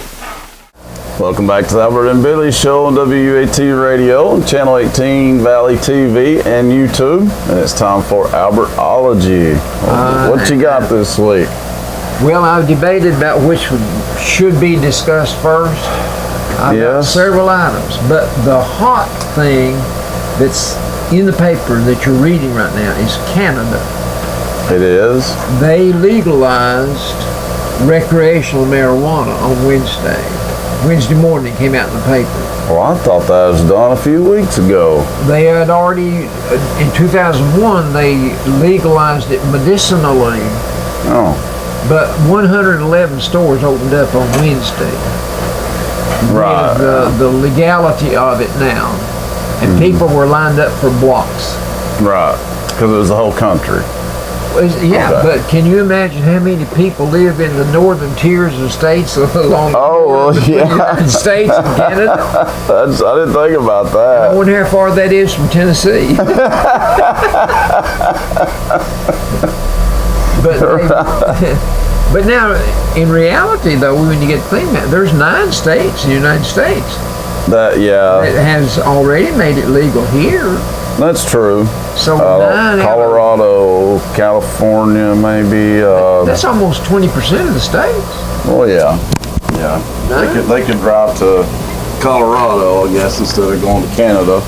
Welcome back to the Albert and Billy Show on WUAT Radio, Channel 18, Valley TV, and YouTube. And it's time for Albertology. What you got this week? Well, I've debated about which should be discussed first. I've got several items, but the hot thing that's in the paper that you're reading right now is Canada. It is? They legalized recreational marijuana on Wednesday morning. It came out in the paper. Well, I thought that was done a few weeks ago. They had already, in 2001, they legalized it medicinally. Oh. But 111 stores opened up on Wednesday. Right. The legality of it now. And people were lined up for blocks. Right. Because it was the whole country. Yeah, Okay. but can you imagine how many people live in the northern tiers of states along the border between the United States and Canada? I didn't think about I that. wonder how far that is from Tennessee. But now, in reality, though, when you get to think about it, there's 9 states in the United States That has already made it legal here. that's true. So 9 Colorado, California, maybe. that's almost 20% of the states. Oh yeah. They could drive to Colorado, I guess, instead of going to Canada.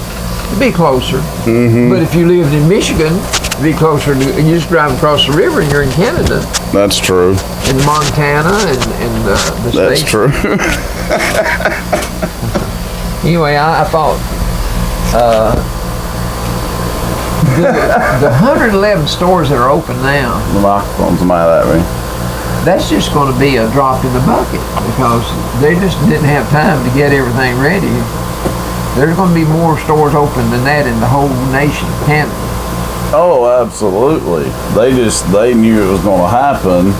It'd be closer. Mm-hmm. But if you lived in Michigan, it'd be closer. You just drive across the river and you're in Canada. That's true. In Montana and the That's states. true. Anyway, I thought the 111 stores that are open now, The microphone's mad at me. that's just going to be a drop in the bucket because they just didn't have time to get everything ready. There's going to be more stores open than that in the whole nation, Canada. Oh, absolutely. They knew it was going to happen,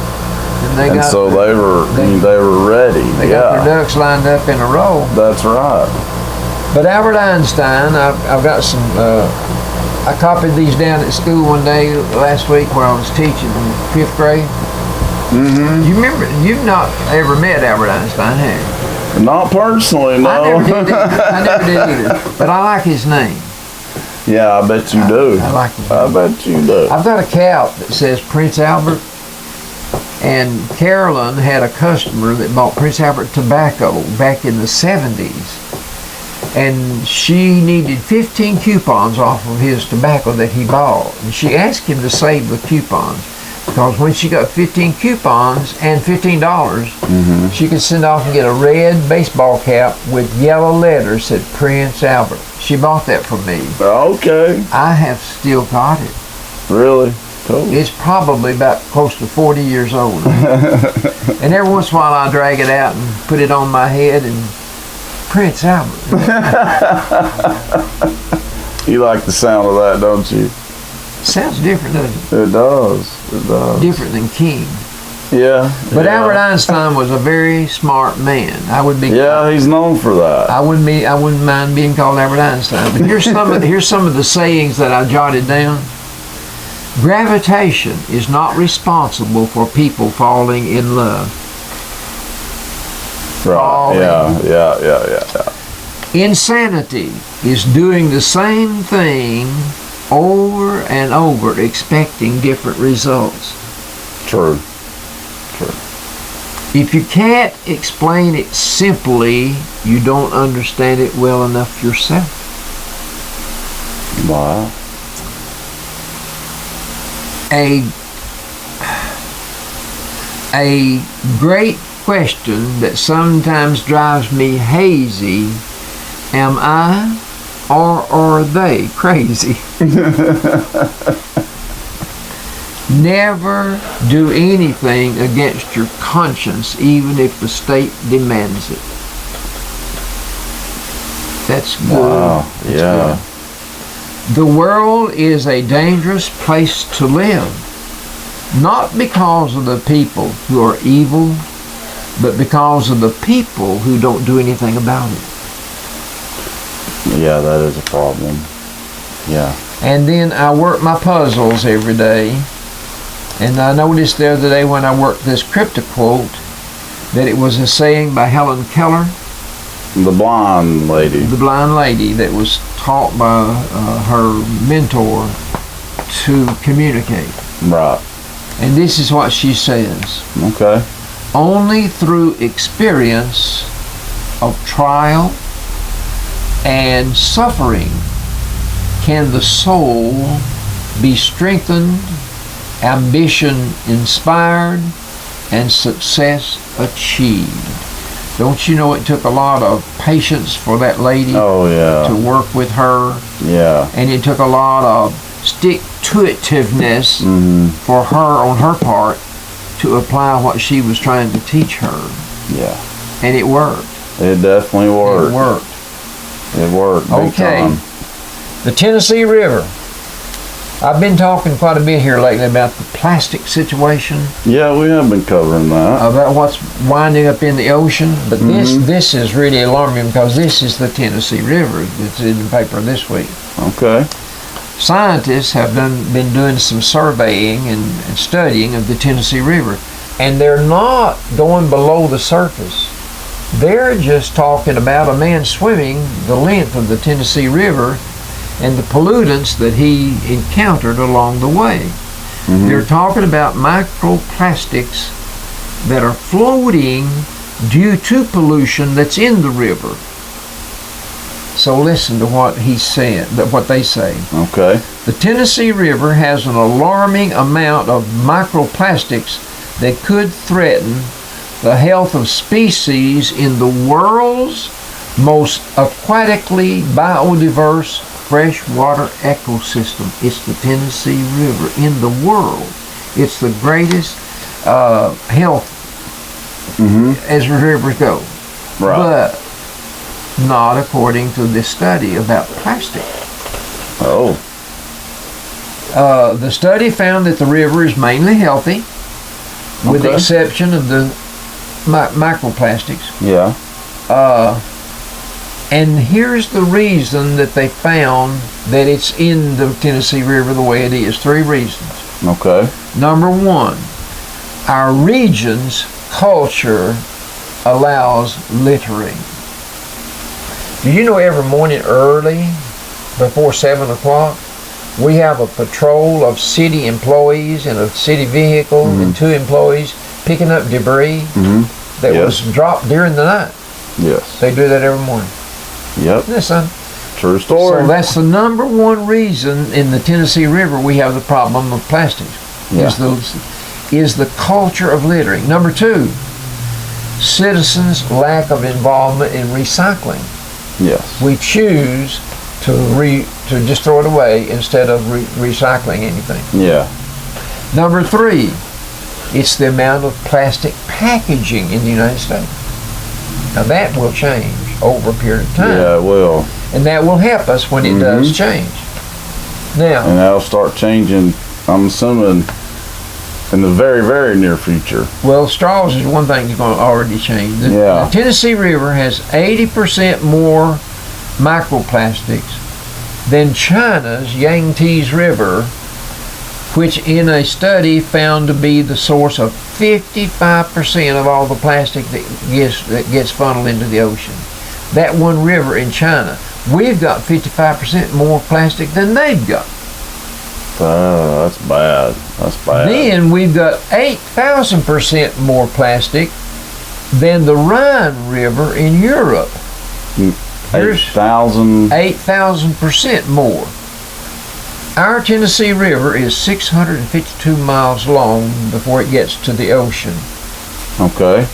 And so they were ready. They got their ducks lined up in a row. That's right. But Albert Einstein, I've got some. I copied these down at school one day last week where I was teaching in 5th grade. Mm-hmm. You remember? You've not ever met Albert Einstein, have you? Not personally, no. I never did either. But I like his name. Yeah, I bet you do. I like him. I bet you do. I've got a cap that says Prince Albert. And Carolyn had a customer that bought Prince Albert tobacco back in the 70s. And she needed 15 coupons off of his tobacco that he bought. And she asked him to save the coupons. Because when she got 15 coupons and $15, she could send off and get a red baseball cap with yellow letters said Prince Albert. She bought that for me. Okay. I have still got it. Really? Cool. It's probably about close to 40 years old. And every once in a while I drag it out and put it on my head and Prince Albert. You like the sound of that, don't you? Sounds different, doesn't It does. It it? does. Different than King. Yeah. But yeah. Albert Einstein was a very smart man. I would be. Yeah, he's known for that. I wouldn't mind being called Albert Einstein. But here's some of the sayings that I jotted down. Gravitation is not responsible for people falling in love. Right. Yeah. Insanity is doing the same thing over and over, expecting different results. True. If you can't explain it simply, you don't understand it well enough yourself. Wow. A great question that sometimes drives me hazy: am I or are they crazy? Never do anything against your conscience, even if the state demands it. That's good. Wow. That's Yeah. good. The world is a dangerous place to live, not because of the people who are evil, but because of the people who don't do anything about it. Yeah, that is a problem. Yeah. And then I work my puzzles every day. And I noticed the other day when I worked this crypto quote that it was a saying by Helen Keller, The blind lady. the blind lady that was taught by her mentor to communicate. Right. And this is what she says: Okay. only through experience of trial and suffering can the soul be strengthened, ambition inspired, and success achieved. Don't you know it took a lot of patience for that lady Oh yeah. to work with her, Yeah. and it took a lot of stick-to-itiveness for her on her part to apply what she was trying to teach her, Yeah. and it worked. It definitely worked. It worked. It worked. Big Okay. time. The Tennessee River. I've been talking quite a bit here lately about the plastic situation, Yeah, we have been covering that. about what's winding up in the ocean. But this is really alarming because this is the Tennessee River that's in the paper this week. Okay. Scientists have been doing some surveying and studying of the Tennessee River, and they're not going below the surface. They're just talking about a man swimming the length of the Tennessee River and the pollutants that he encountered along the way. They're talking about microplastics that are floating due to pollution that's in the river. So listen to what he said, what they say. Okay. The Tennessee River has an alarming amount of microplastics that could threaten the health of species in the world's most aquatically biodiverse freshwater ecosystem. It's the Tennessee River in the world. It's the greatest health as rivers go. Right. But not according to this study about plastic. Oh. The study found that the river is mainly healthy, with the exception of the microplastics. Yeah. And here's the reason that they found that it's in the Tennessee River the way it is. 3 reasons. Okay. Number 1, our region's culture allows littering. Do you know every morning early, before 7 o'clock, we have a patrol of city employees in a city vehicle and 2 employees picking up debris that was dropped during the night. Yes. They do that every morning. Yep. Listen. True story. So that's the number 1 reason in the Tennessee River we have the problem of plastics. Yeah. Is the culture of littering. Number 2, citizens' lack of involvement in recycling. Yes. We choose to just throw it away instead of recycling anything. Yeah. Number 3, it's the amount of plastic packaging in the United States. Now that will change over a period of time. Yeah, it will. And that will help us when it does change. Now, and that'll start changing, I'm assuming, in the very, very near future. well, straws is one thing that's going to already change. The Tennessee River has 80% more microplastics than China's Yangtze River, which in a study found to be the source of 55% of all the plastic that gets funneled into the ocean. That one river in China, we've got 55% more plastic than they've got. That's bad. That's bad. Then we've got 8,000% more plastic than the Rhine River in Europe. 8,000. 8,000% more. Our Tennessee River is 652 miles long before it gets to the ocean. Okay.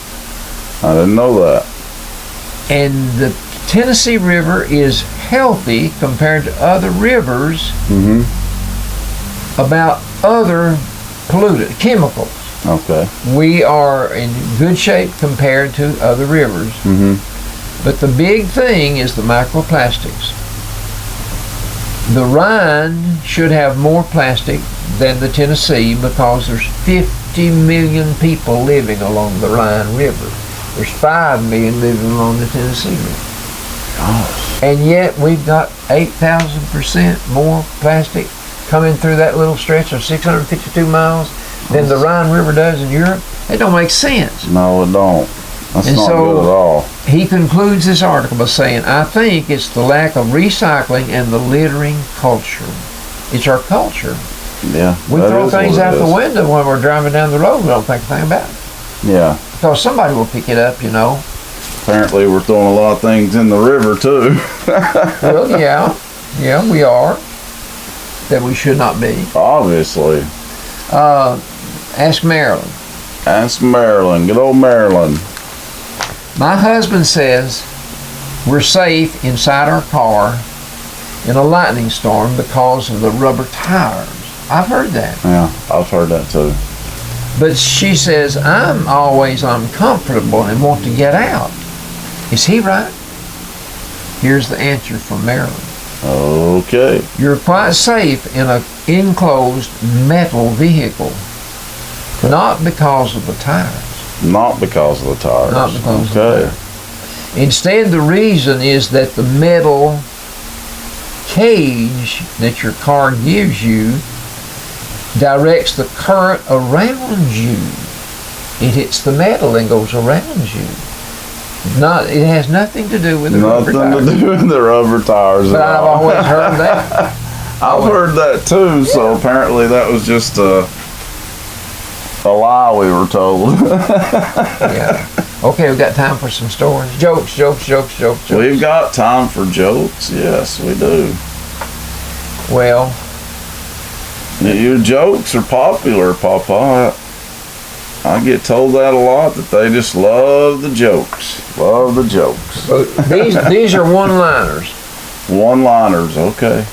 I didn't know that. And the Tennessee River is healthy compared to other rivers about other pollutant chemicals. Okay. We are in good shape compared to other rivers. But the big thing is the microplastics. The Rhine should have more plastic than the Tennessee because there's 50 million people living along the Rhine River. There's 5 million living along the Tennessee River. Gosh. And yet we've got 8,000% more plastic coming through that little stretch of 652 miles than the Rhine River does in Europe. It don't make sense. No, it don't. That's And not so- good at all. He concludes this article by saying, I think it's the lack of recycling and the littering culture. It's our culture. Yeah. We that throw is things what it out the is. window when we're driving down the road. We don't think a thing about it. Yeah. Because somebody will pick it up, you know. Apparently we're throwing a lot of things in the river too. Well, yeah, we are. That we should not be. Obviously. Ask Marilyn. That's Maryland. Good old Maryland. My husband says we're safe inside our car in a lightning storm because of the rubber tires. I've heard that. Yeah, I've heard that too. But she says I'm always uncomfortable and want to get out. Is he right? Here's the answer from Marilyn. Okay. You're quite safe in a enclosed metal vehicle. Not because of the tires. Not because of the tires. Not because of the Okay. tires. Instead, the reason is that the metal cage that your car gives you directs the current around you. It hits the metal and goes around you. It has nothing to do with the rubber tires. Nothing to do with the rubber tires But at I've all. always heard that. I've heard that too, so apparently that was just a lie we were told. Yeah. Okay, we've got time for some stories. Jokes. We've got time for jokes. Yes, we do. Well, Your jokes are popular, Papa. I get told that a lot, that they just love the jokes. Love the jokes. these are one-liners. One-liners, okay.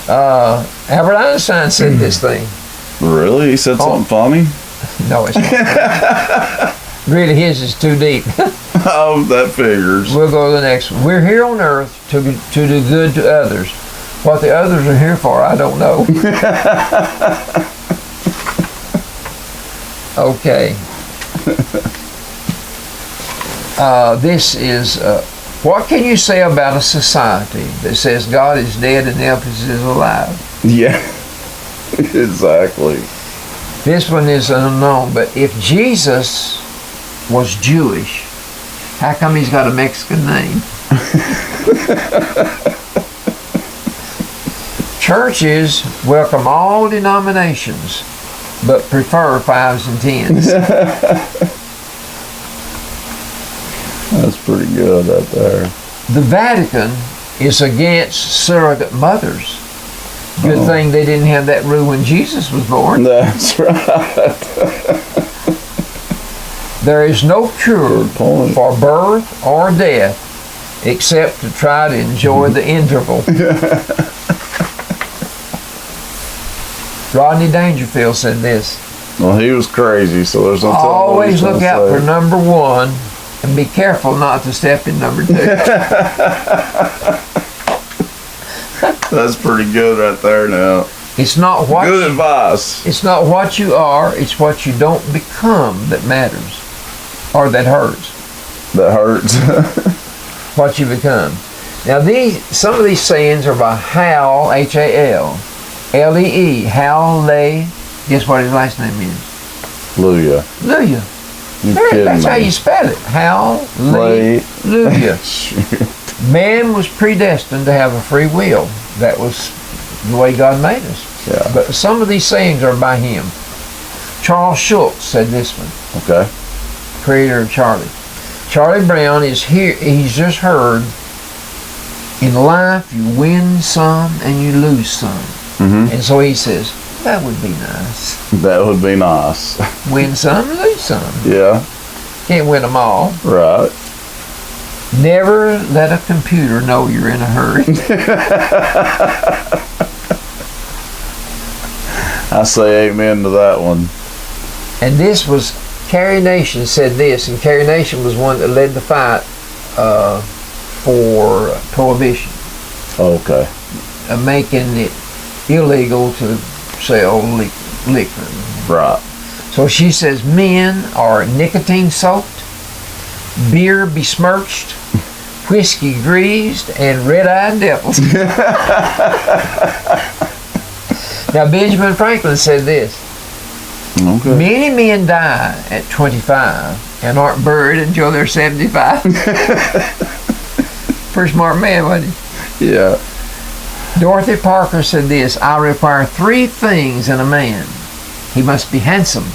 Albert Einstein said this thing. Really? He said something funny? No, it's not. Really, his is too deep. Oh, that figures. We'll go to the next one. We're here on earth to do good to others. What the others are here for, I don't know. Okay. This is, what can you say about a society that says God is dead and Elvis is alive? Yeah, exactly. This one is unknown, but if Jesus was Jewish, how come he's got a Mexican name? Churches welcome all denominations, but prefer 5s and 10s. That's pretty good right there. The Vatican is against surrogate mothers. Good thing they didn't have that rule when Jesus was born. That's right. There is no cure Good point. for birth or death except to try to enjoy the interval. Rodney Dangerfield said this. Well, he was crazy, so there's no telling what Always he's look gonna out say. for number 1 and be careful not to step in number 2. That's pretty good right there now. It's not what Good advice. It's not what you are, it's what you don't become that matters or that hurts. That hurts. What you become. Now some of these sayings are by Hal, H-A-L-L-E-E, Hal Lay. Guess what his last name is? Hallelujah. Luya. You kidding That's how me? you spell it. Hal Lay Luya. Man was predestined to have a free will. That was the way God made us. Yeah. But some of these sayings are by him. Charles Schultz said this one, Okay. creator of Charlie. Charlie Brown is here. He's just heard, in life you win some and you lose some. Mm-hmm. And so he says, that would be nice. That would be nice. Win some, lose some. Yeah. Can't win them all. Right. Never let a computer know you're in a hurry. I say amen to that one. And this was, Carrie Nation said this, and Carrie Nation was one that led the fight for prohibition, Okay. making it illegal to sell liquor. Right. So she says men are nicotine soaked, beer besmirched, whiskey greased, and red-eyed devils. Now Benjamin Franklin said this. Okay. Many men die at 25 and aren't buried until they're 75. Pretty smart man, wasn't he? Yeah. Dorothy Parker said this, I require 3 things in a man. He must be handsome,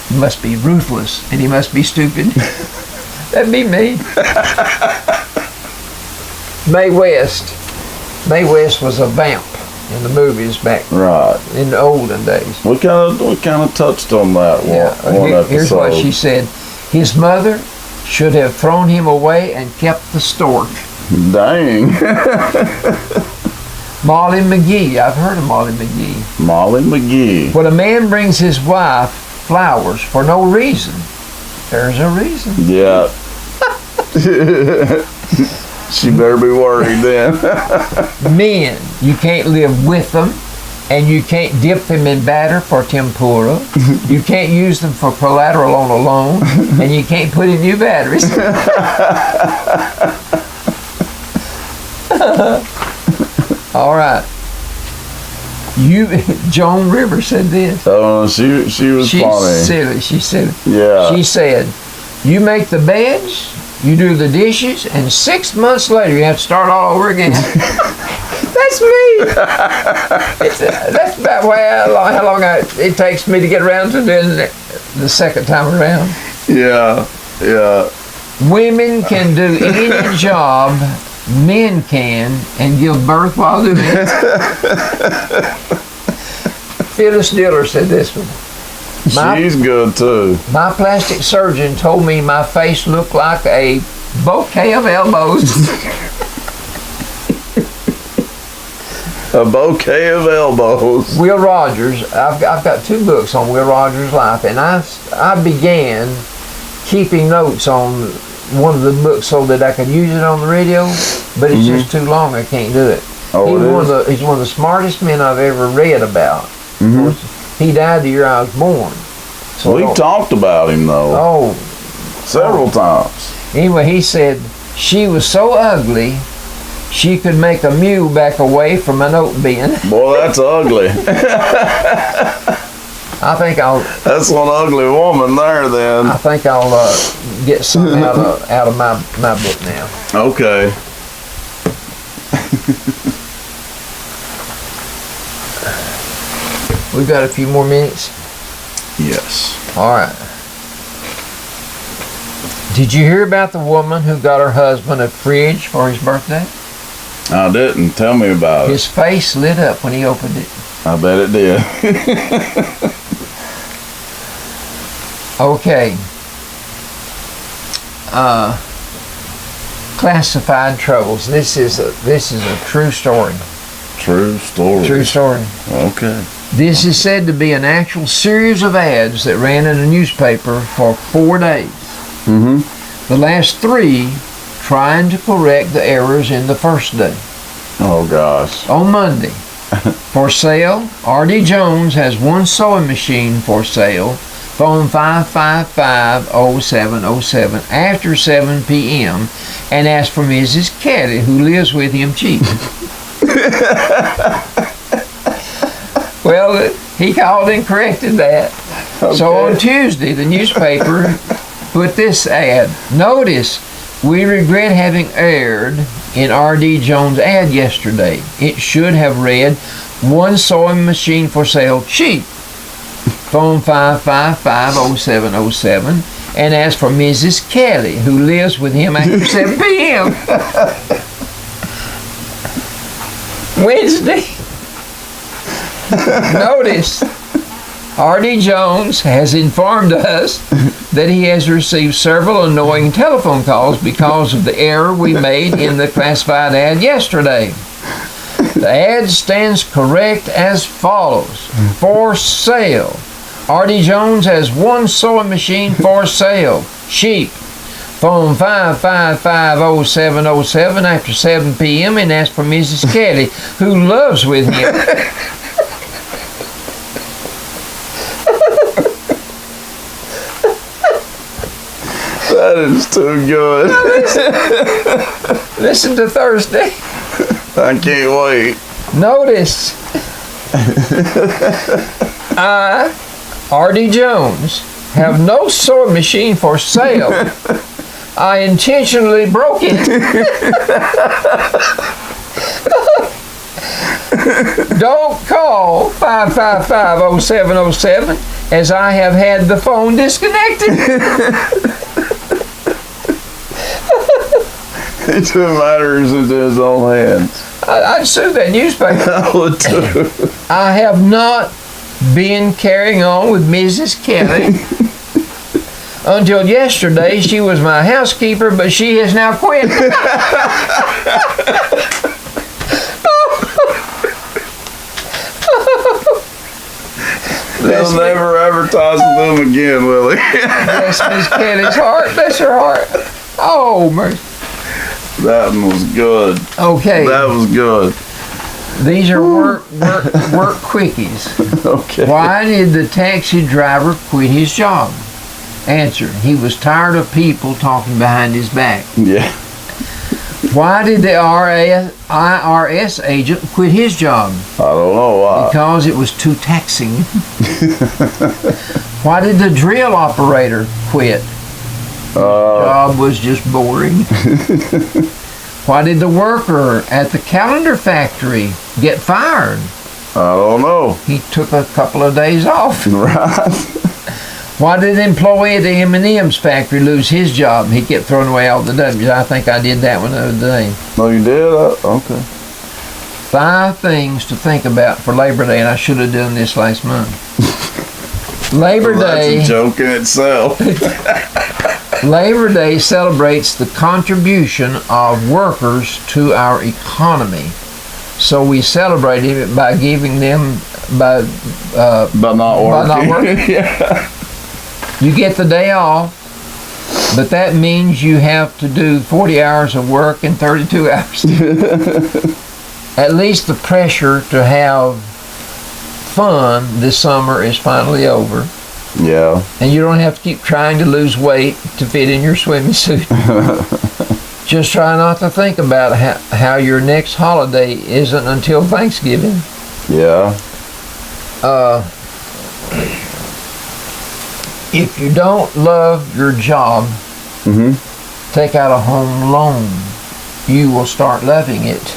he must be ruthless, and he must be stupid. That'd be me. Mae West. Mae West was a vamp in the movies back Right. in the olden days. We kind of touched on that one episode. Here's what she said. His mother should have thrown him away and kept the stork. Dang. Molly McGee. I've heard of Molly McGee. Molly McGee. When a man brings his wife flowers for no reason, there's a reason. Yeah. She better be worried then. Men, you can't live with them, and you can't dip them in batter for tempura. You can't use them for collateral on a loan, and you can't put in new batteries. All right. Joan Rivers said this. Oh, she was funny. She said, yeah. She said, you make the beds, you do the dishes, and 6 months later you have to start all over again. That's me. That's about how long it takes me to get around to doing the second time around. Yeah, yeah. Women can do any job men can and give birth while doing it. Phyllis Diller said this one. She's good too. My plastic surgeon told me my face looked like a bouquet of elbows. A bouquet of elbows. Will Rogers, I've got 2 books on Will Rogers' life, and I began keeping notes on one of the books so that I could use it on the radio, but it's just too long. I can't do it. Oh, he's one of the smartest men I've ever read about. Of course, he died the year I was born. So we talked about him though. Several times. Anyway, he said she was so ugly she could make a mule back away from an oat bin. Boy, that's ugly. I think That's one ugly woman there. Then I think I'll get something out of my book now. Okay. We've got a few more minutes. Yes. All right. Did you hear about the woman who got her husband a fridge for his birthday? I didn't. Tell me about it. His face lit up when he opened it. I bet it did. Okay. Classified troubles. This is a true story. True story. True story. Okay. This is said to be an actual series of ads that ran in a newspaper for 4 days. The last 3 trying to correct the errors in the first day. Oh gosh. On Monday, for sale, R.D. Jones has 1 sewing machine for sale. Phone 555-0707 after 7 p.m. and ask for Mrs. Caddy, who lives with him cheap. Well, he called and corrected that. Okay. So on Tuesday, the newspaper put this ad. Notice, we regret having erred in R.D. Jones' ad yesterday. It should have read, 1 sewing machine for sale, cheap. Phone 555-0707 and ask for Mrs. Kelly, who lives with him after 7 p.m. Wednesday. Notice, R.D. Jones has informed us that he has received several annoying telephone calls because of the error we made in the classified ad yesterday. The ad stands correct as follows. For sale. R.D. Jones has 1 sewing machine for sale. Cheap. Phone 555-0707 after 7 p.m. and ask for Mrs. Kelly, who lives with him. That is too good. Listen to Thursday. I can't wait. Notice, I, R.D. Jones, have no sewing machine for sale. I intentionally broke it. Don't call 555-0707 as I have had the phone disconnected. It doesn't matter, it's into his own hands. I'd sue that newspaper. I would too. I have not been carrying on with Mrs. Kelly. Until yesterday, she was my housekeeper, but she has now quit. He'll never advertise with them again, will he? Bless Miss Kelly's heart. Bless her heart. Oh, mercy. That one was good. Okay. That was good. These are work quickies. Okay. Why did the taxi driver quit his job? Answer: he was tired of people talking behind his back. Yeah. Why did the IRS agent quit his job? I don't know why. Because it was too taxing. Why did the drill operator quit? Job was just boring. Why did the worker at the calendar factory get fired? I don't know. He took a couple of days off. Right. Why did the employee at the M&M's factory lose his job? He kept throwing away all the W's. I think I did that one the other day. No, you did? Okay. 5 things to think about for Labor Day, and I should have done this last month. Labor Day. That's a joke in itself. Labor Day celebrates the contribution of workers to our economy. So we celebrate it by giving them by not working. Yeah. You get the day off, but that means you have to do 40 hours of work in 32 hours. At least the pressure to have fun this summer is finally over. Yeah. And you don't have to keep trying to lose weight to fit in your swimming suit. Just try not to think about how your next holiday isn't until Thanksgiving. Yeah. If you don't love your job, take out a home loan. You will start loving it.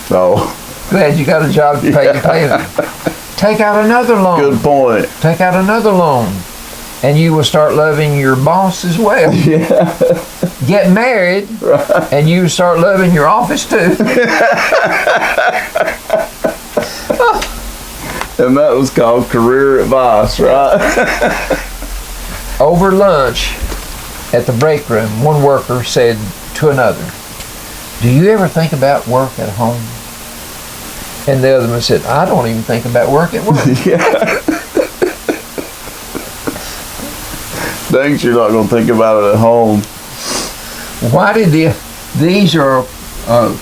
Oh. Glad you got a job to pay your payment. Take out another loan. Good point. Take out another loan. And you will start loving your boss as well. Yeah. Get married, right. And you start loving your office too. And that was called career advice, right? Over lunch at the break room, one worker said to another, "Do you ever think about work at home?" And the other one said, "I don't even think about work at work." Yeah. Thanks, you're not going to think about it at home. Why did these are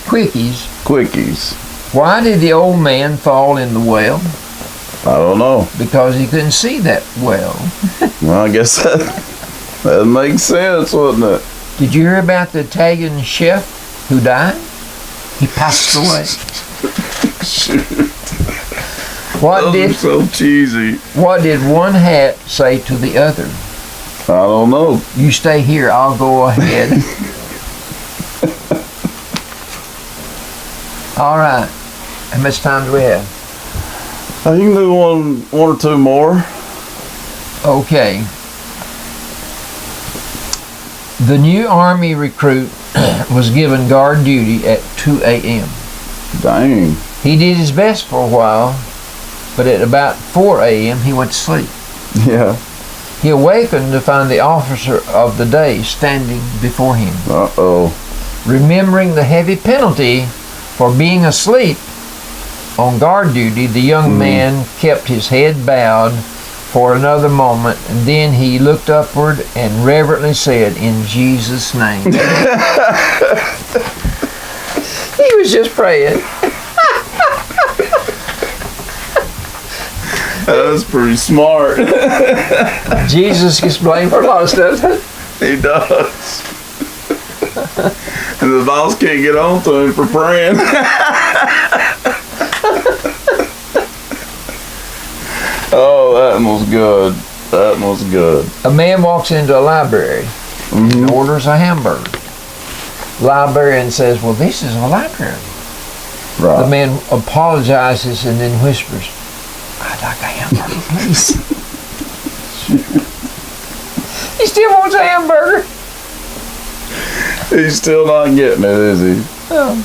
quickies. Quickies. Why did the old man fall in the well? I don't know. Because he couldn't see that well. Well, I guess that makes sense, wouldn't it? Did you hear about the Italian chef who died? He passed away. Shoot. What Those are so cheesy. What did one hat say to the other? I don't know. You stay here, I'll go ahead. All right. How much time do we have? You can do one or two more. Okay. The new Army recruit was given guard duty at 2 a.m. Dang. He did his best for a while, but at about 4 a.m. he went to sleep. Yeah. He awakened to find the officer of the day standing before him. Uh-oh. Remembering the heavy penalty for being asleep on guard duty, the young man kept his head bowed for another moment, and then he looked upward and reverently said, "In Jesus' name." He was just praying. That's pretty smart. Jesus gets blamed for a lot of stuff. He does. And the boss can't get on to him for praying. Oh, that one was good. That one was good. A man walks into a library and orders a hamburger. Librarian says, "Well, this is a library." Right. The man apologizes and then whispers, "I'd like a hamburger, please." He still wants a hamburger. He's still not getting it, is he? Oh.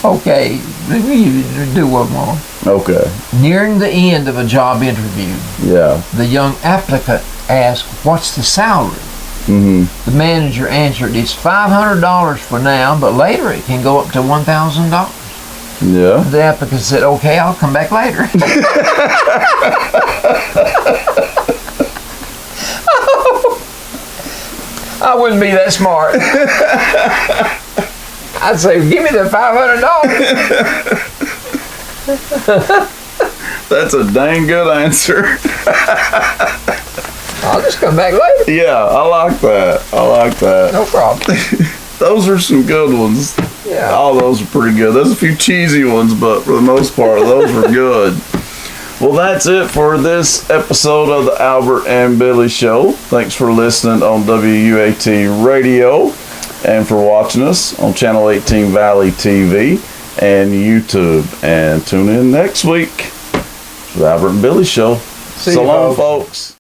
Okay, let me do one more. Okay. Nearing the end of a job interview, Yeah. the young applicant asked, "What's the salary?" The manager answered, "It's $500 for now, but later it can go up to $1,000. Yeah. The applicant said, "Okay, I'll come back later." I wouldn't be that smart. I'd say, "Give me the $500." That's a dang good answer. I'll just come back later. Yeah, I like that. No problem. Those are some good ones. Yeah. All those are pretty good. There's a few cheesy ones, but for the most part, those were good. Well, that's it for this episode of the Albert and Billy Show. Thanks for listening on WUAT Radio and for watching us on Channel 18 Valley TV and YouTube. And tune in next week for the Albert and Billy Show. See you, so long, folks. folks.